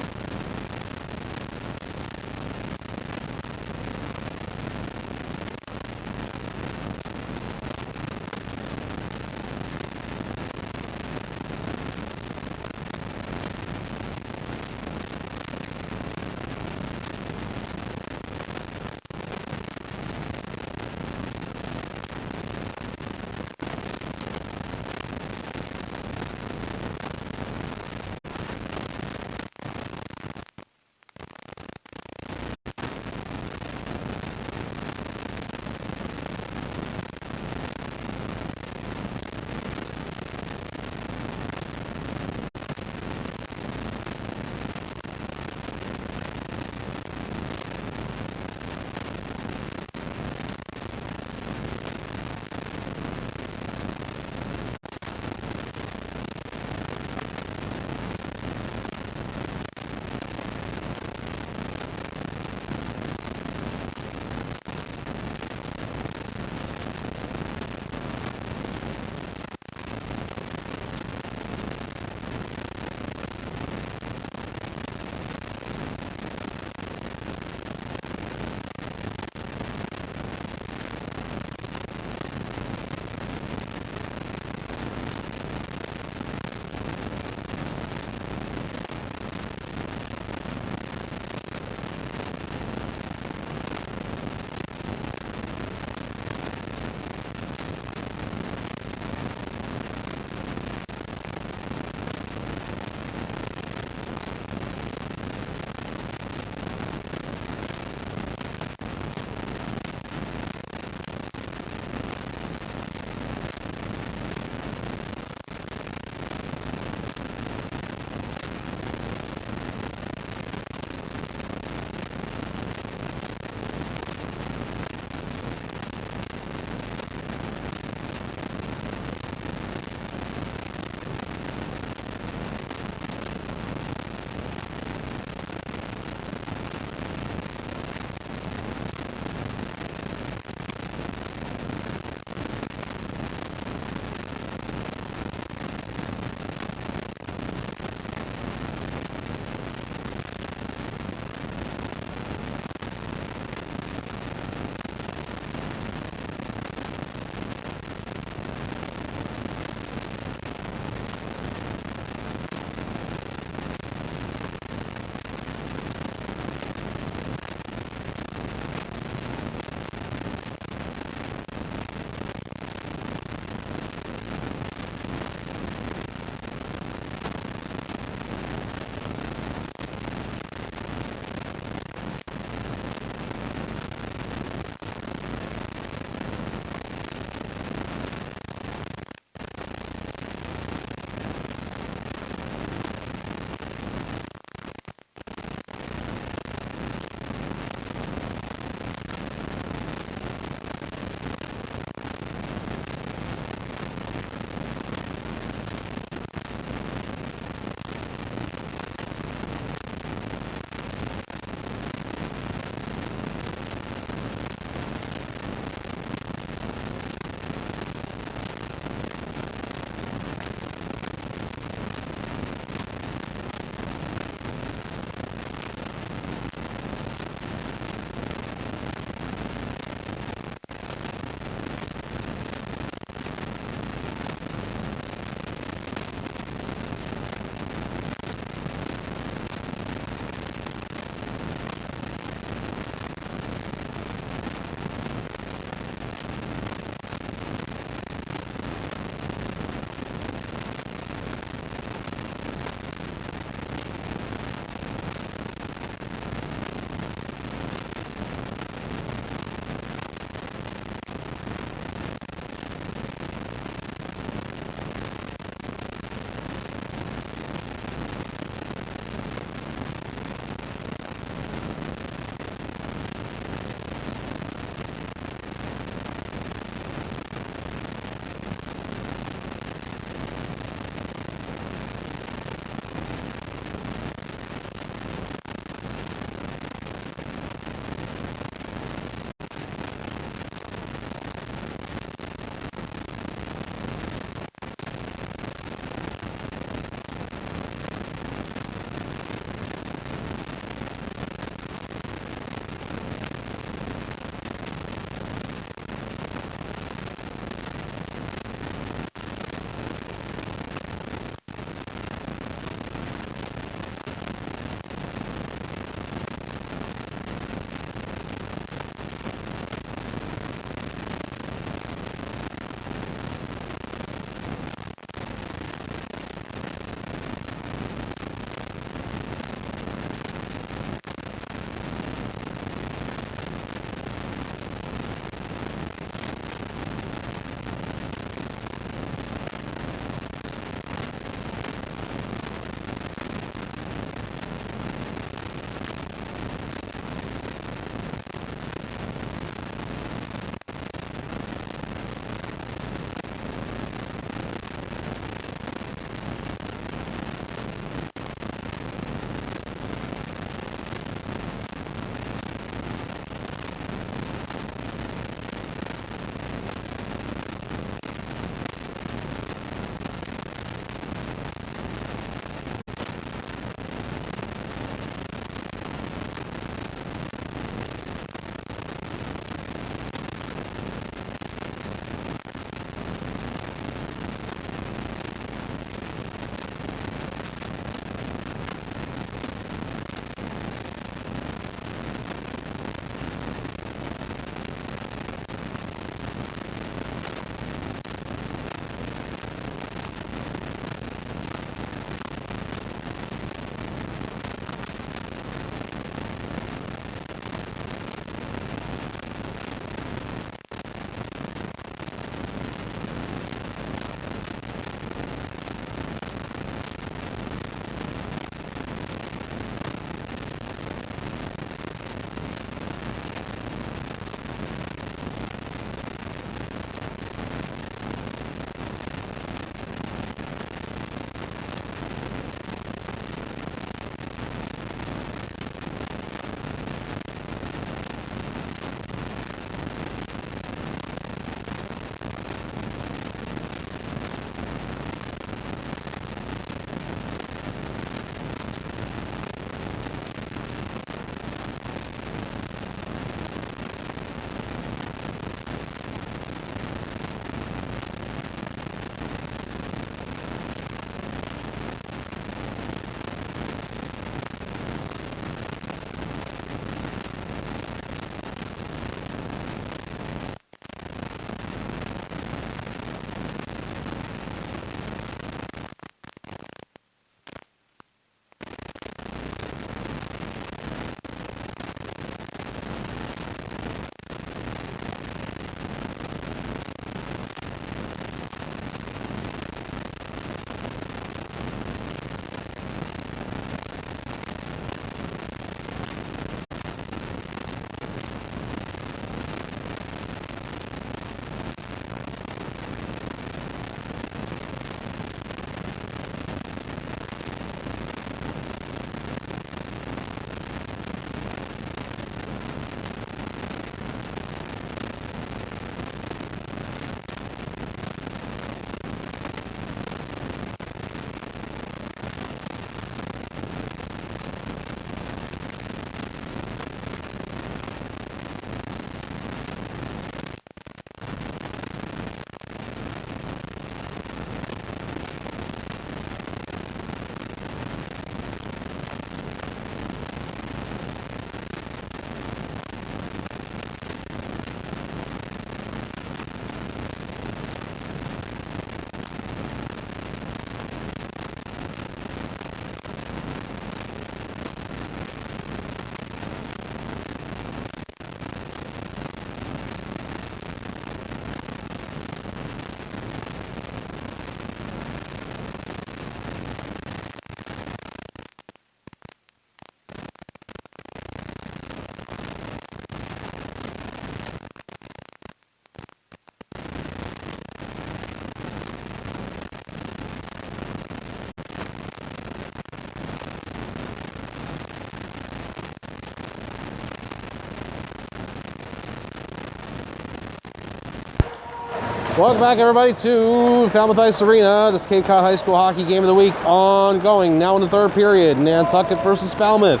Welcome back, everybody, to Falmouth Ice Arena. This Cape Cod High School Hockey Game of the Week ongoing. Now in the third period, Nantucket versus Falmouth.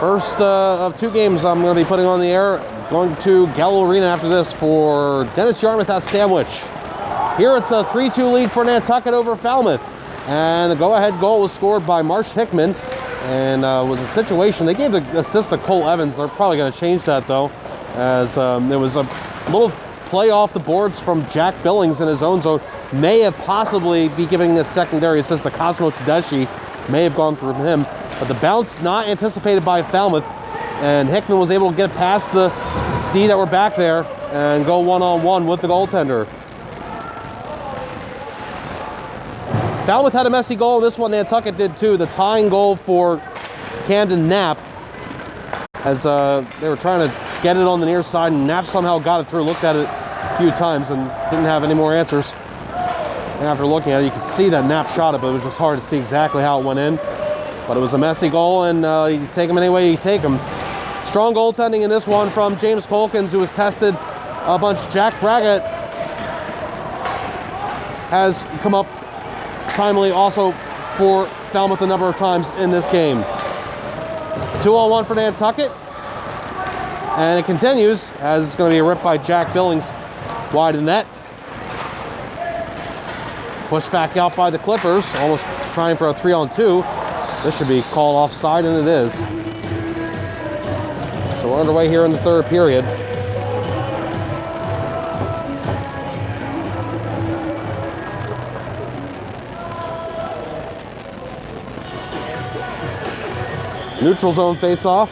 First of two games I'm going to be putting on the air. Going to Gallo Arena after this for Dennis Yarmouth at Sandwich. Here it's a 3-2 lead for Nantucket over Falmouth. And the go-ahead goal was scored by Marsh Hickman. And was a situation, they gave the assist to Cole Evans. They're probably going to change that, though, as there was a little play off the boards from Jack Billings in his own zone. May have possibly be giving a secondary assist to Cosmo Tedeschi. May have gone through him. But the bounce not anticipated by Falmouth. And Hickman was able to get past the D that were back there and go one-on-one with the goaltender. Falmouth had a messy goal. This one Nantucket did too. The tying goal for Camden Knapp, as they were trying to get it on the near side, and Knapp somehow got it through, looked at it a few times and didn't have any more answers. And after looking at it, you could see that Knapp shot it, but it was just hard to see exactly how it went in. But it was a messy goal, and you take them any way you take them. Strong goaltending in this one from James Colkins, who was tested a bunch. Jack Braggett has come up timely also for Falmouth a number of times in this game. 2-on-1 for Nantucket. And it continues as it's going to be a rip by Jack Billings wide of the net. Pushed back out by the Clippers, almost trying for a 3-on-2. This should be called offside, and it is. So we're underway here in the third period. Neutral zone face-off.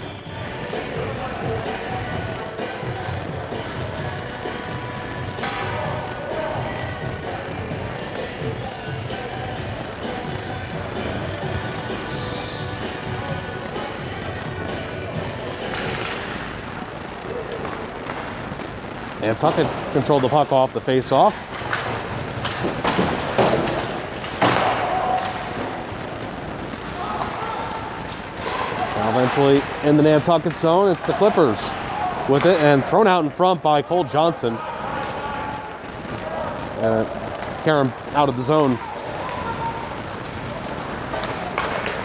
Nantucket controlled the puck off the face-off. Now eventually in the Nantucket zone, it's the Clippers with it, and thrown out in front by Cole Johnson. Karam out of the zone.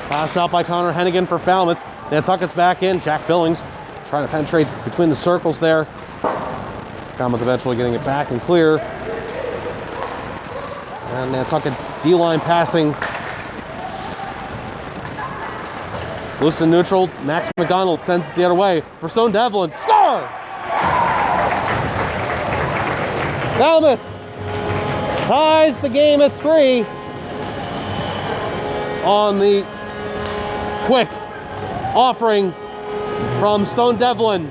Passed out by Connor Hennigan for Falmouth. Nantucket's back in. Jack Billings trying to penetrate between the circles there. Falmouth eventually getting it back and clear. And Nantucket D-line passing. Loose and neutral. Max McDonald sends it the other way for Stone Devlin. Score! Falmouth ties the game at 3 on the quick offering from Stone Devlin.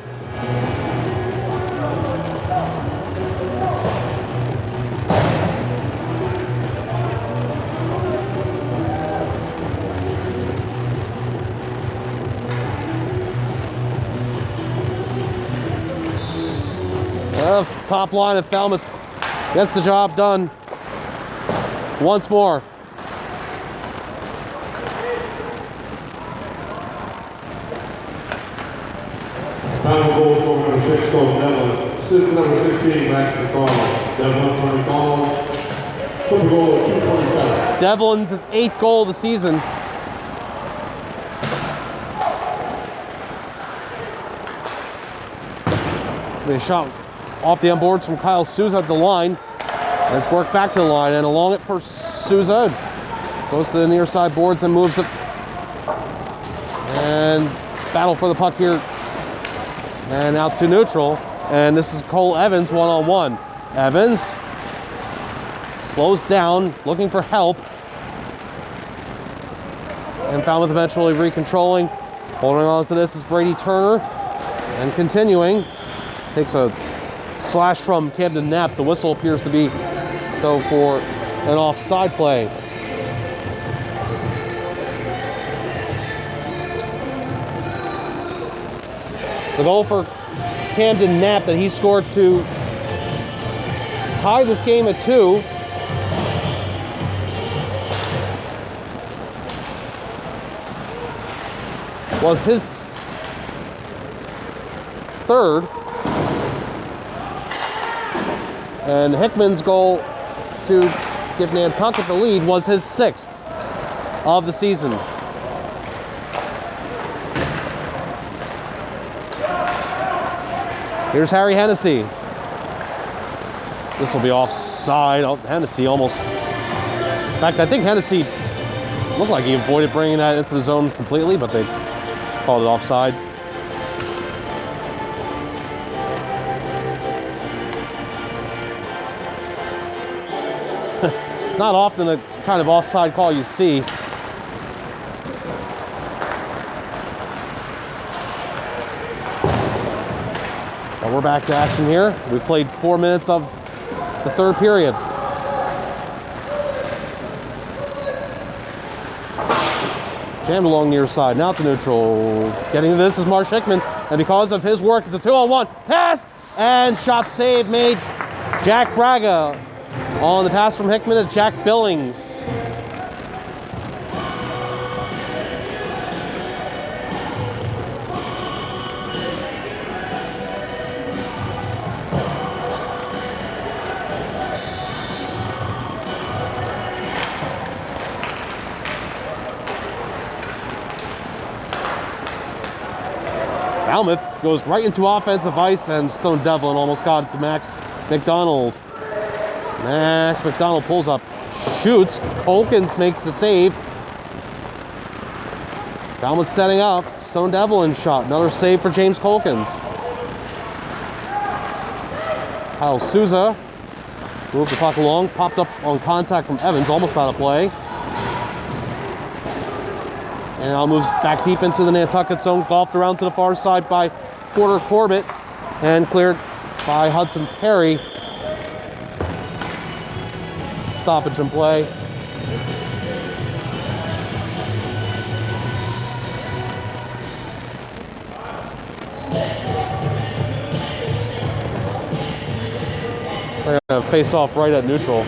Top line of Falmouth gets the job done once more. Final goal scorer number 6, Cole Devlin. Assistant number 16, Max McConnell. Devlin, 20 Collins. Took a goal of 2:27. Devlin's his 8th goal of the season. A shot off the onboards from Kyle Souza at the line. And it's worked back to the line and along it for Souza. Goes to the near side boards and moves it. And battle for the puck here. And out to neutral. And this is Cole Evans one-on-one. Evans slows down, looking for help. And Falmouth eventually recontrolling. Holding on to this is Brady Turner. And continuing. Takes a slash from Camden Knapp. The whistle appears to be, though, for an offside play. The goal for Camden Knapp that he scored to tie this game at 2. Was his 3rd. And Hickman's goal to give Nantucket the lead was his 6th of the season. Here's Harry Hennessy. This will be offside. Oh, Hennessy almost... In fact, I think Hennessy looked like he avoided bringing that into the zone completely, but they called it offside. Not often the kind of offside call you see. But we're back to action here. We played 4 minutes of the third period. Jammed along near side, now to neutral. Getting to this is Marsh Hickman, and because of his work, it's a 2-on-1 pass, and shot save made Jack Braga on the pass from Hickman to Jack Billings. Falmouth goes right into offensive ice, and Stone Devlin almost got it to Max McDonald. Max McDonald pulls up, shoots. Colkins makes the save. Falmouth setting up. Stone Devlin shot. Another save for James Colkins. Kyle Souza moved the puck along, popped up on contact from Evans, almost out of play. And now moves back deep into the Nantucket zone, golfed around to the far side by Porter Corbett, and cleared by Hudson Perry. Stoppage in play. We're going to face off right at neutral.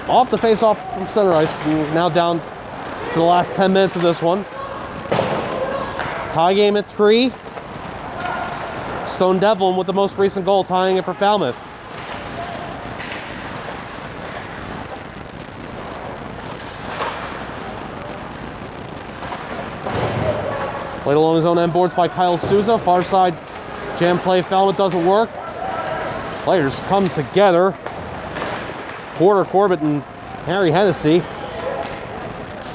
Off the face-off from center ice. We're now down to the last 10 minutes of this one. Tie game at 3. Stone Devlin with the most recent goal, tying it for Falmouth. Played along his own end boards by Kyle Souza. Far side jam play. Falmouth doesn't work. Players come together. Porter Corbett and Harry Hennessy.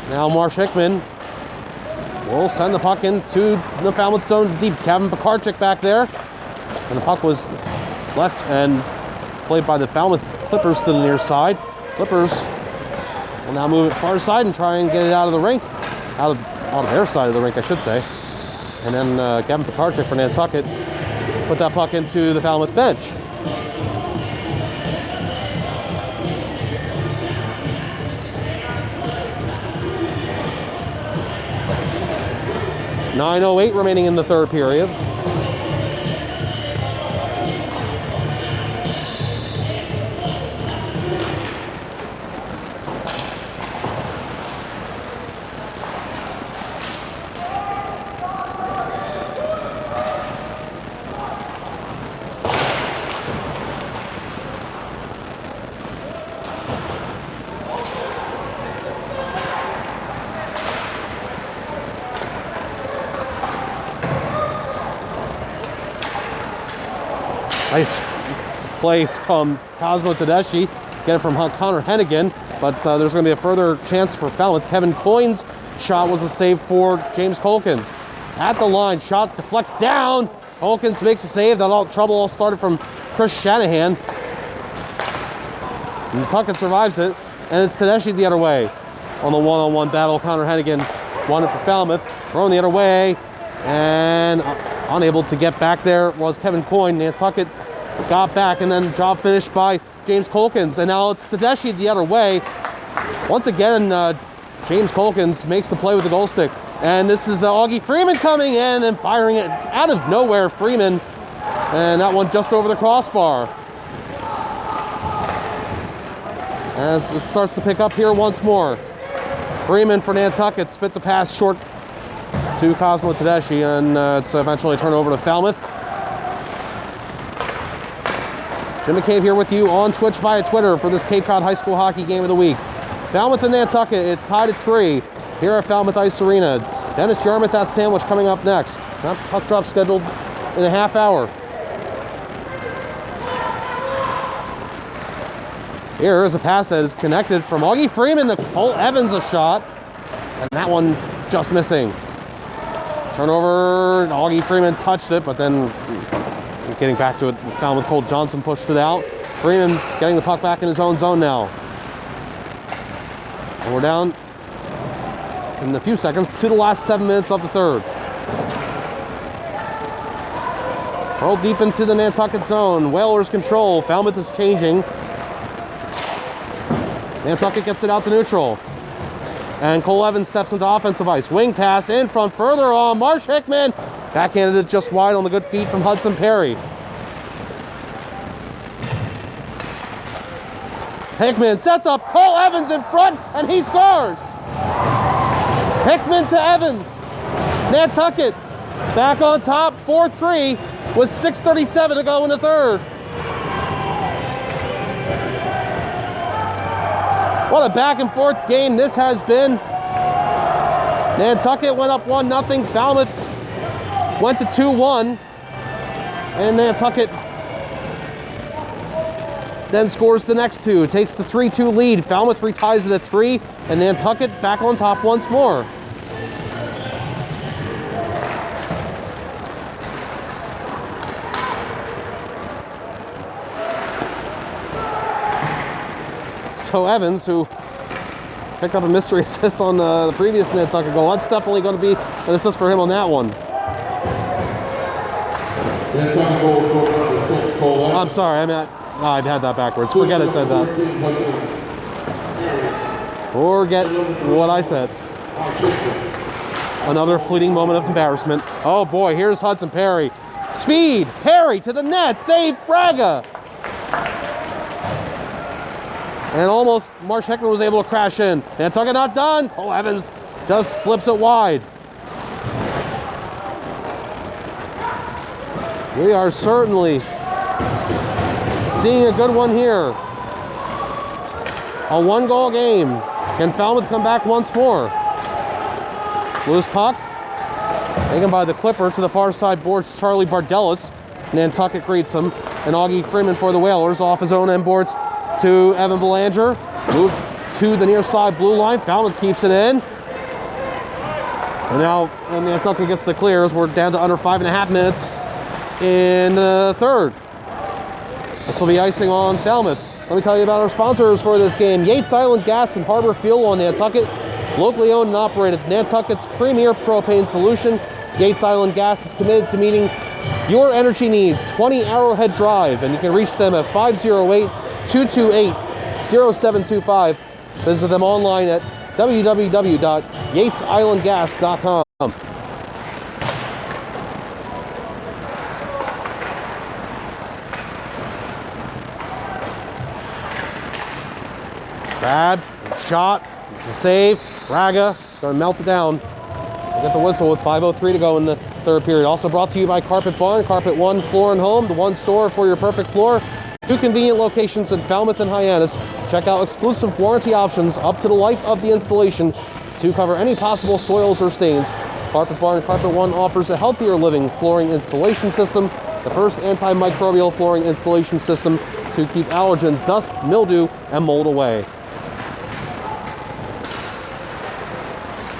Now Marsh Hickman will send the puck into the Falmouth zone deep. Kevin Pekarczyk back there. And the puck was left and played by the Falmouth Clippers to the near side. Clippers will now move it far side and try and get it out of the rink. Out of their side of the rink, I should say. And then Kevin Pekarczyk for Nantucket put that puck into the Falmouth bench. .9:08 remaining in the third period. Nice play from Cosmo Tedeschi. Get it from Connor Hennigan, but there's going to be a further chance for Falmouth. Kevin Coyne's shot was a save for James Colkins. At the line, shot deflects down. Colkins makes a save. That trouble all started from Chris Shanahan. Nantucket survives it, and it's Tedeschi the other way. On the one-on-one battle, Connor Hennigan won it for Falmouth. Thrown the other way, and unable to get back there was Kevin Coyne. Nantucket got back, and then job finished by James Colkins. And now it's Tedeschi the other way. Once again, James Colkins makes the play with the goal stick. And this is Augie Freeman coming in and firing it out of nowhere. Freeman, and that one just over the crossbar. as it starts to pick up here once more. Freeman for Nantucket spits a pass short to Cosmo Tedeschi, and it's eventually turned over to Falmouth. Jim McCabe here with you on Twitch via Twitter for this Cape Cod High School Hockey Game of the Week. Falmouth and Nantucket, it's tied at 3 here at Falmouth Ice Arena. Dennis Yarmouth at Sandwich coming up next. That puck drop scheduled in a half hour. Here is a pass that is connected from Augie Freeman to Cole Evans, a shot. And that one just missing. Turnover, Augie Freeman touched it, but then getting back to it, Falmouth Cole Johnson pushed it out. Freeman getting the puck back in his own zone now. And we're down in a few seconds to the last 7 minutes of the third. Hurled deep into the Nantucket zone. Whalers control. Falmouth is changing. Nantucket gets it out to neutral. And Cole Evans steps into offensive ice. Wing pass in front, further on. Marsh Hickman backhanded it just wide on the good feet from Hudson Perry. Hickman sets up Cole Evans in front, and he scores! Hickman to Evans. Nantucket back on top, 4-3, with 6:37 to go in the third. What a back and forth game this has been. Nantucket went up 1-0. Falmouth went to 2-1. And Nantucket then scores the next two. Takes the 3-2 lead. Falmouth reties it at 3. And Nantucket back on top once more. So Evans, who picked up a mystery assist on the previous Nantucket goal, that's definitely going to be an assist for him on that one. Nantucket goal scored number 6, Cole Evans. I'm sorry, I had that backwards. Forget I said that. Forget what I said. Another fleeting moment of embarrassment. Oh boy, here's Hudson Perry. Speed, Perry to the net, save Braga. And almost Marsh Hickman was able to crash in. Nantucket not done. Cole Evans just slips it wide. We are certainly seeing a good one here. A 1-goal game. Can Falmouth come back once more? Loose puck. Taken by the Clipper to the far side boards, Charlie Bardelis. Nantucket greets him. And Augie Freeman for the Whalers off his own end boards to Evan Belanger. Moved to the near side blue line. Falmouth keeps it in. And now Nantucket gets the clears. We're down to under 5.5 minutes in the third. This will be icing on Falmouth. Let me tell you about our sponsors for this game. Yates Island Gas and Harbor Fuel on Nantucket. Locally owned and operated, Nantucket's premier propane solution. Yates Island Gas is committed to meeting your energy needs. 20 Arrowhead Drive, and you can reach them at 508-228-0725. Visit them online at www.yatesislandgas.com. Bad shot. It's a save. Braga is going to melt it down. We'll get the whistle with 5:03 to go in the third period. Also brought to you by Carpet Barn, Carpet One Floor and Home, the one store for your perfect floor. 2 convenient locations in Falmouth and Hyannis. Check out exclusive warranty options up to the life of the installation to cover any possible soils or stains. Carpet Barn Carpet One offers a healthier living flooring installation system, the first antimicrobial flooring installation system to keep allergens, dust, mildew, and mold away.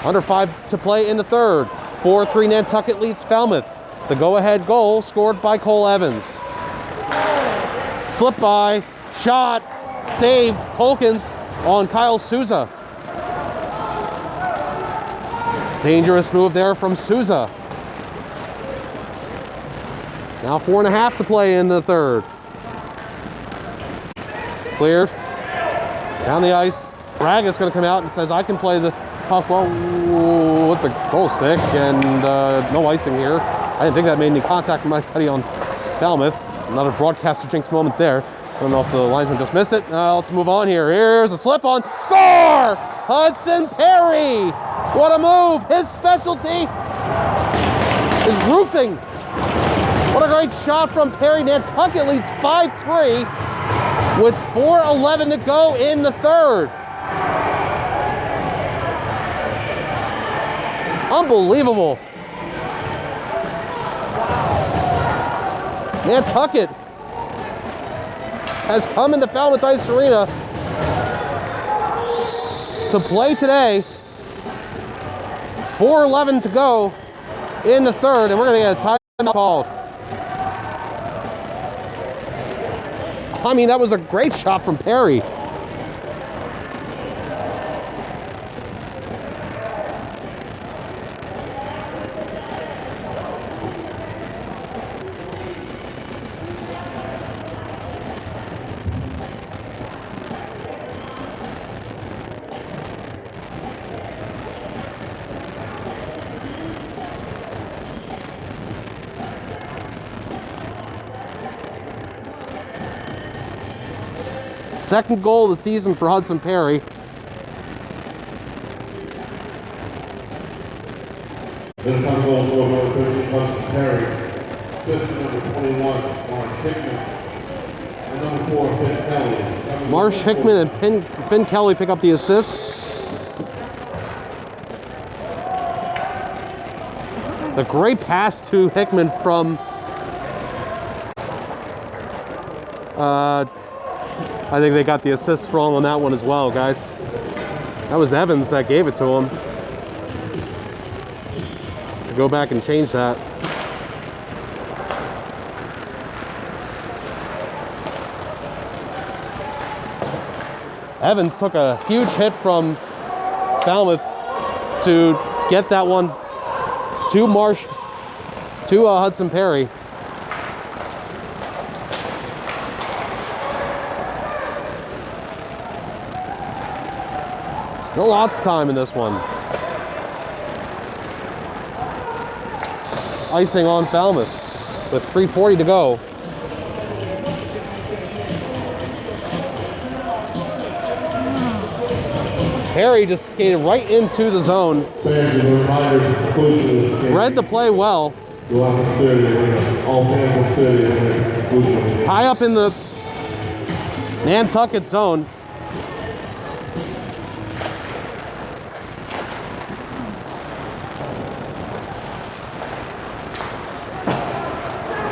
Under 5 to play in the third. 4-3 Nantucket leads Falmouth. The go-ahead goal scored by Cole Evans. Slip by, shot, save, Holkins on Kyle Souza. Dangerous move there from Souza. Now 4.5 to play in the third. Cleared. Down the ice. Braga's going to come out and says, I can play the puck well with the goal stick, and no icing here. I didn't think that made any contact from anybody on Falmouth. Another broadcaster jinx moment there. don't know if the linesman just missed it. Let's move on here. Here's a slip on. Score! Hudson Perry! What a move! His specialty is roofing. What a great shot from Perry. Nantucket leads 5-3 with 4:11 to go in the third. Unbelievable. Nantucket has come into Falmouth Ice Arena to play today. 4:11 to go in the third, and we're going to get a timeout called. I mean, that was a great shot from Perry. Second goal of the season for Hudson Perry. Then time goal for Hudson Perry. Assistant number 21, Marsh Hickman. And number 4, Finn Kelly. Marsh Hickman and Finn Kelly pick up the assist. The great pass to Hickman from I think they got the assist wrong on that one as well, guys. That was Evans that gave it to him. To go back and change that. Evans took a huge hit from Falmouth to get that one to Hudson Perry. Still lots of time in this one. Icing on Falmouth with 3:40 to go. Perry just skated right into the zone. Read the play well. Tie up in the Nantucket zone.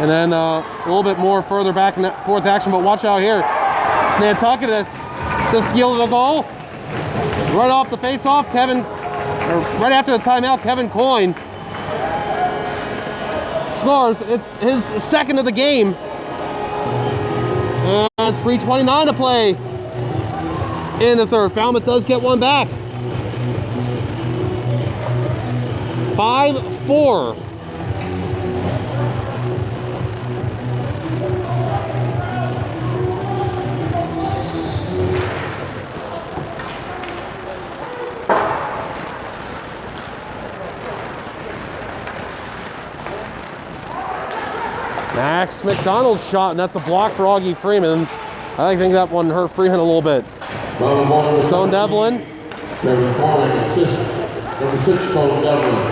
And then a little bit more further back in that fourth action, but watch out here. Nantucket has just yielded a goal. Right off the face-off, right after the timeout, Kevin Coyne scores. It's his second of the game. And 3:29 to play in the third. Falmouth does get one back. 5-4. Max McDonald's shot, and that's a block for Augie Freeman. I think that one hurt Freeman a little bit. Stone Devlin.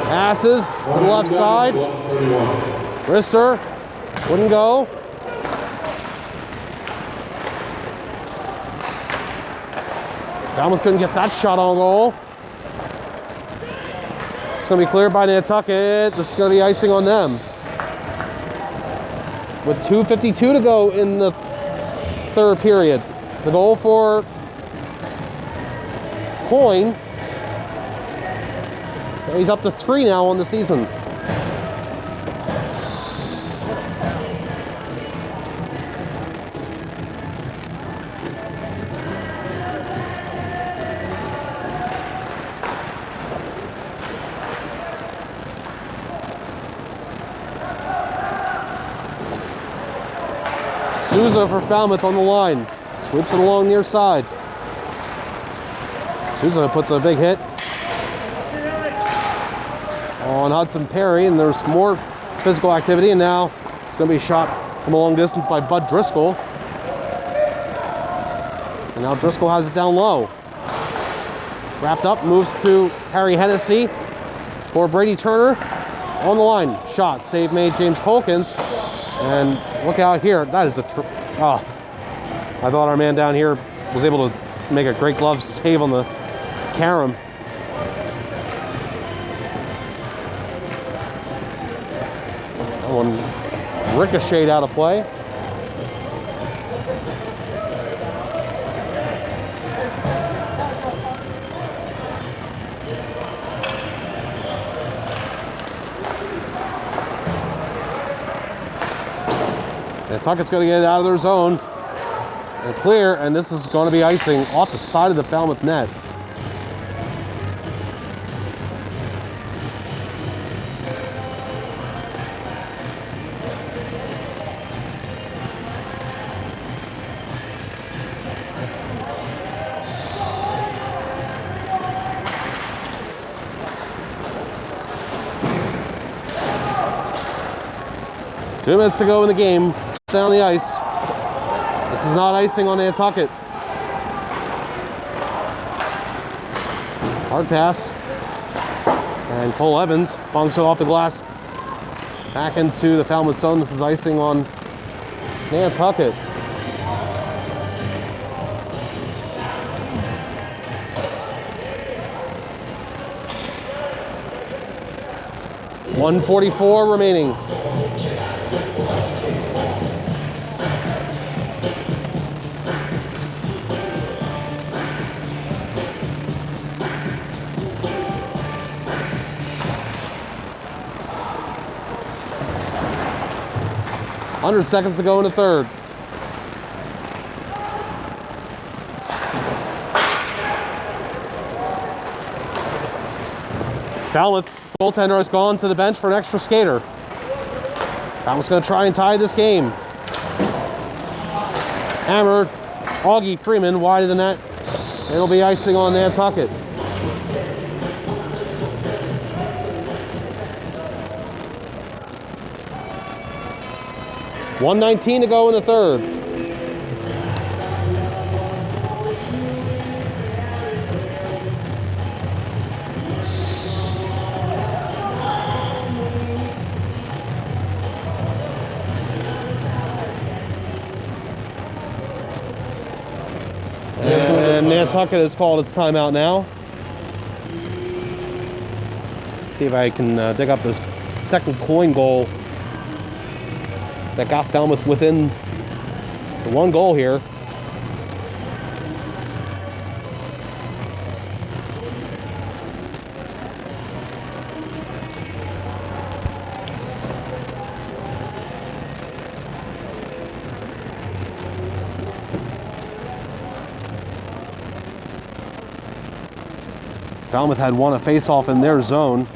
Passes to the left side. Rister wouldn't go. Falmouth couldn't get that shot on goal. It's going to be cleared by Nantucket. This is going to be icing on them. With 2:52 to go in the third period. The goal for Coyne. He's up to 3 now on the season. Souza for Falmouth on the line. Sweeps it along near side. Souza puts a big hit on Hudson Perry, and there's more physical activity, and now it's going to be shot from a long distance by Bud Driscoll. And now Driscoll has it down low. Wrapped up, moves to Harry Hennessy for Brady Turner. On the line, shot, save made, James Colkins. And look out here, that is I thought our man down here was able to make a great glove save on the carom. That one ricocheted out of play. Nantucket's going to get it out of their zone and clear, and this is going to be icing off the side of the Falmouth net. Two minutes to go in the game. Down the ice. This is not icing on Nantucket. Hard pass. And Cole Evans bonks it off the glass. Back into the Falmouth zone. This is icing on Nantucket. .144 remaining. .100 seconds to go in the third. Falmouth goaltender has gone to the bench for an extra skater. Falmouth's going to try and tie this game. Hammer, Augie Freeman wide of the net. It'll be icing on Nantucket. .119 to go in the third. And Nantucket has called its timeout now. See if I can dig up this second coin goal that got Falmouth within the one goal here. Falmouth had won a face-off in their zone.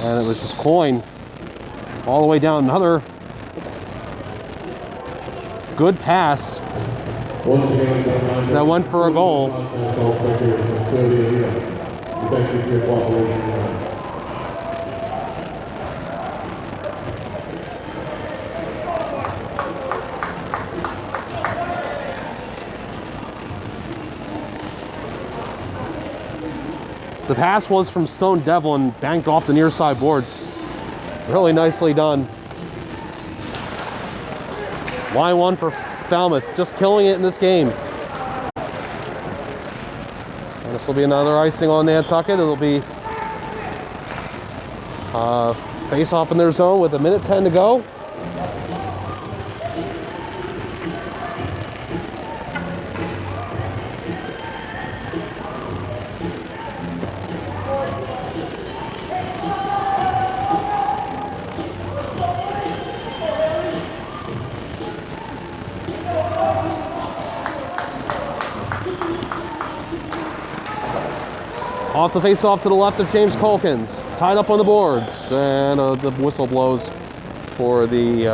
And it was just coin all the way down. Another good pass that went for a goal. The pass was from Stone Devlin, banked off the near side boards. Really nicely done. Line one for Falmouth, just killing it in this game. And this will be another icing on Nantucket. It'll be face off in their zone with 1:10 to go. Off the face-off to the left of James Colkins. Tied up on the boards. And the whistle blows for the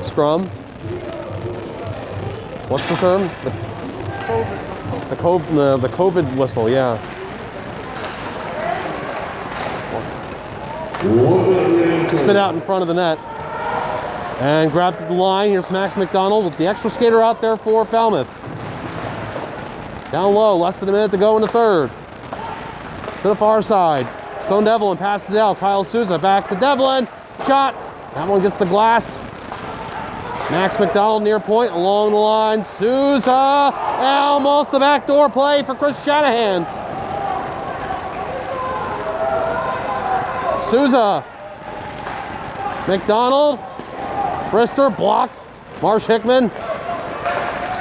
scrum. What's the term? The COVID whistle, yeah. Spin out in front of the net. And grabbed at the line. Here's Max McDonald with the extra skater out there for Falmouth. Down low, less than a minute to go in the third. To the far side. Stone Devlin passes out. Kyle Souza back to Devlin. Shot. That one gets the glass. Max McDonald near point along the line. Souza. Almost the backdoor play for Chris Shanahan. Souza. McDonald. Brister blocked. Marsh Hickman.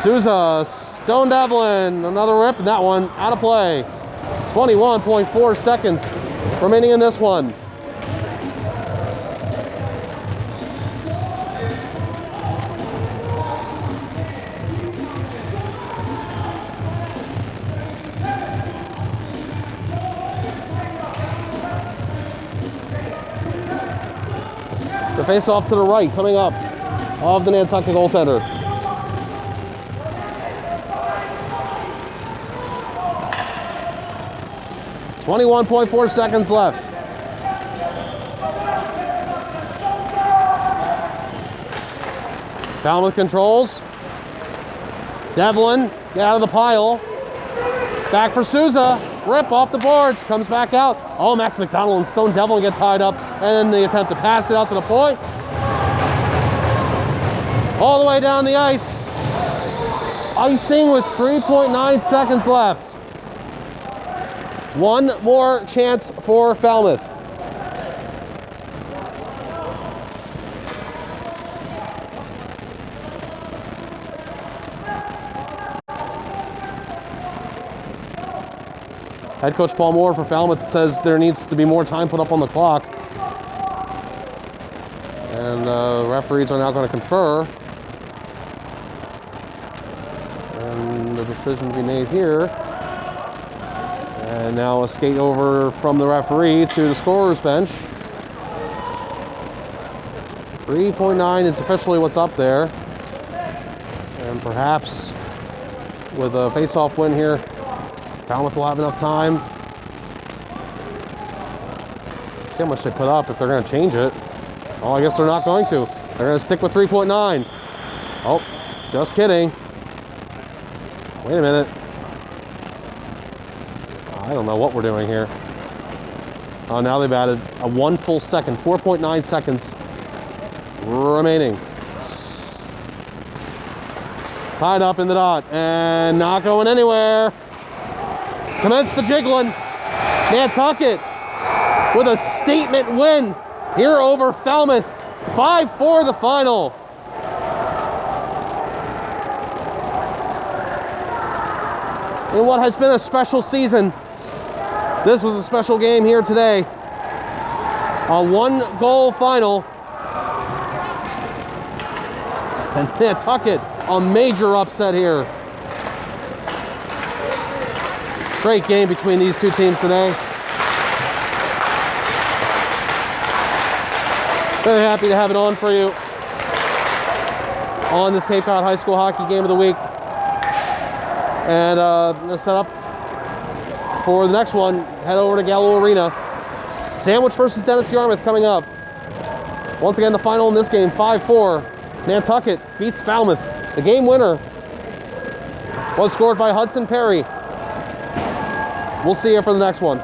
Souza. Stone Devlin. Another rip, and that one out of play. 21.4 seconds remaining in this one. The face-off to the right coming up of the Nantucket goaltender. .4 seconds left. Falmouth controls. Devlin, get out of the pile. Back for Souza. Rip off the boards. Comes back out. Oh, Max McDonald and Stone Devlin get tied up. And then the attempt to pass it out to the point. All the way down the ice. Icing with 3.9 seconds left. One more chance for Falmouth. Head coach Paul Moore for Falmouth says there needs to be more time put up on the clock. And referees are now going to confer. And the decision to be made here. And now a skate over from the referee to the scorer's bench. 3.9 is officially what's up there. And perhaps with a face-off win here, Falmouth will have enough time. See how much they put up if they're going to change it. Oh, I guess they're not going to. They're going to stick with 3.9. Oh, just kidding. Wait a minute. I don't know what we're doing here. Oh, now they've added a 1 full second, 4.9 seconds remaining. Tied up in the dot and not going anywhere. Commence the jiggling. Nantucket with a statement win here over Falmouth. 5-4 the final. In what has been a special season, this was a special game here today. A 1-goal final. And Nantucket, a major upset here. Great game between these two teams today. Very happy to have it on for you on this Cape Cod High School Hockey Game of the Week. And I'm going to set up for the next one. Head over to Gallo Arena. Sandwich versus Dennis Yarmouth coming up. Once again, the final in this game, 5-4. Nantucket beats Falmouth. The game winner was scored by Hudson Perry. We'll see you for the next one.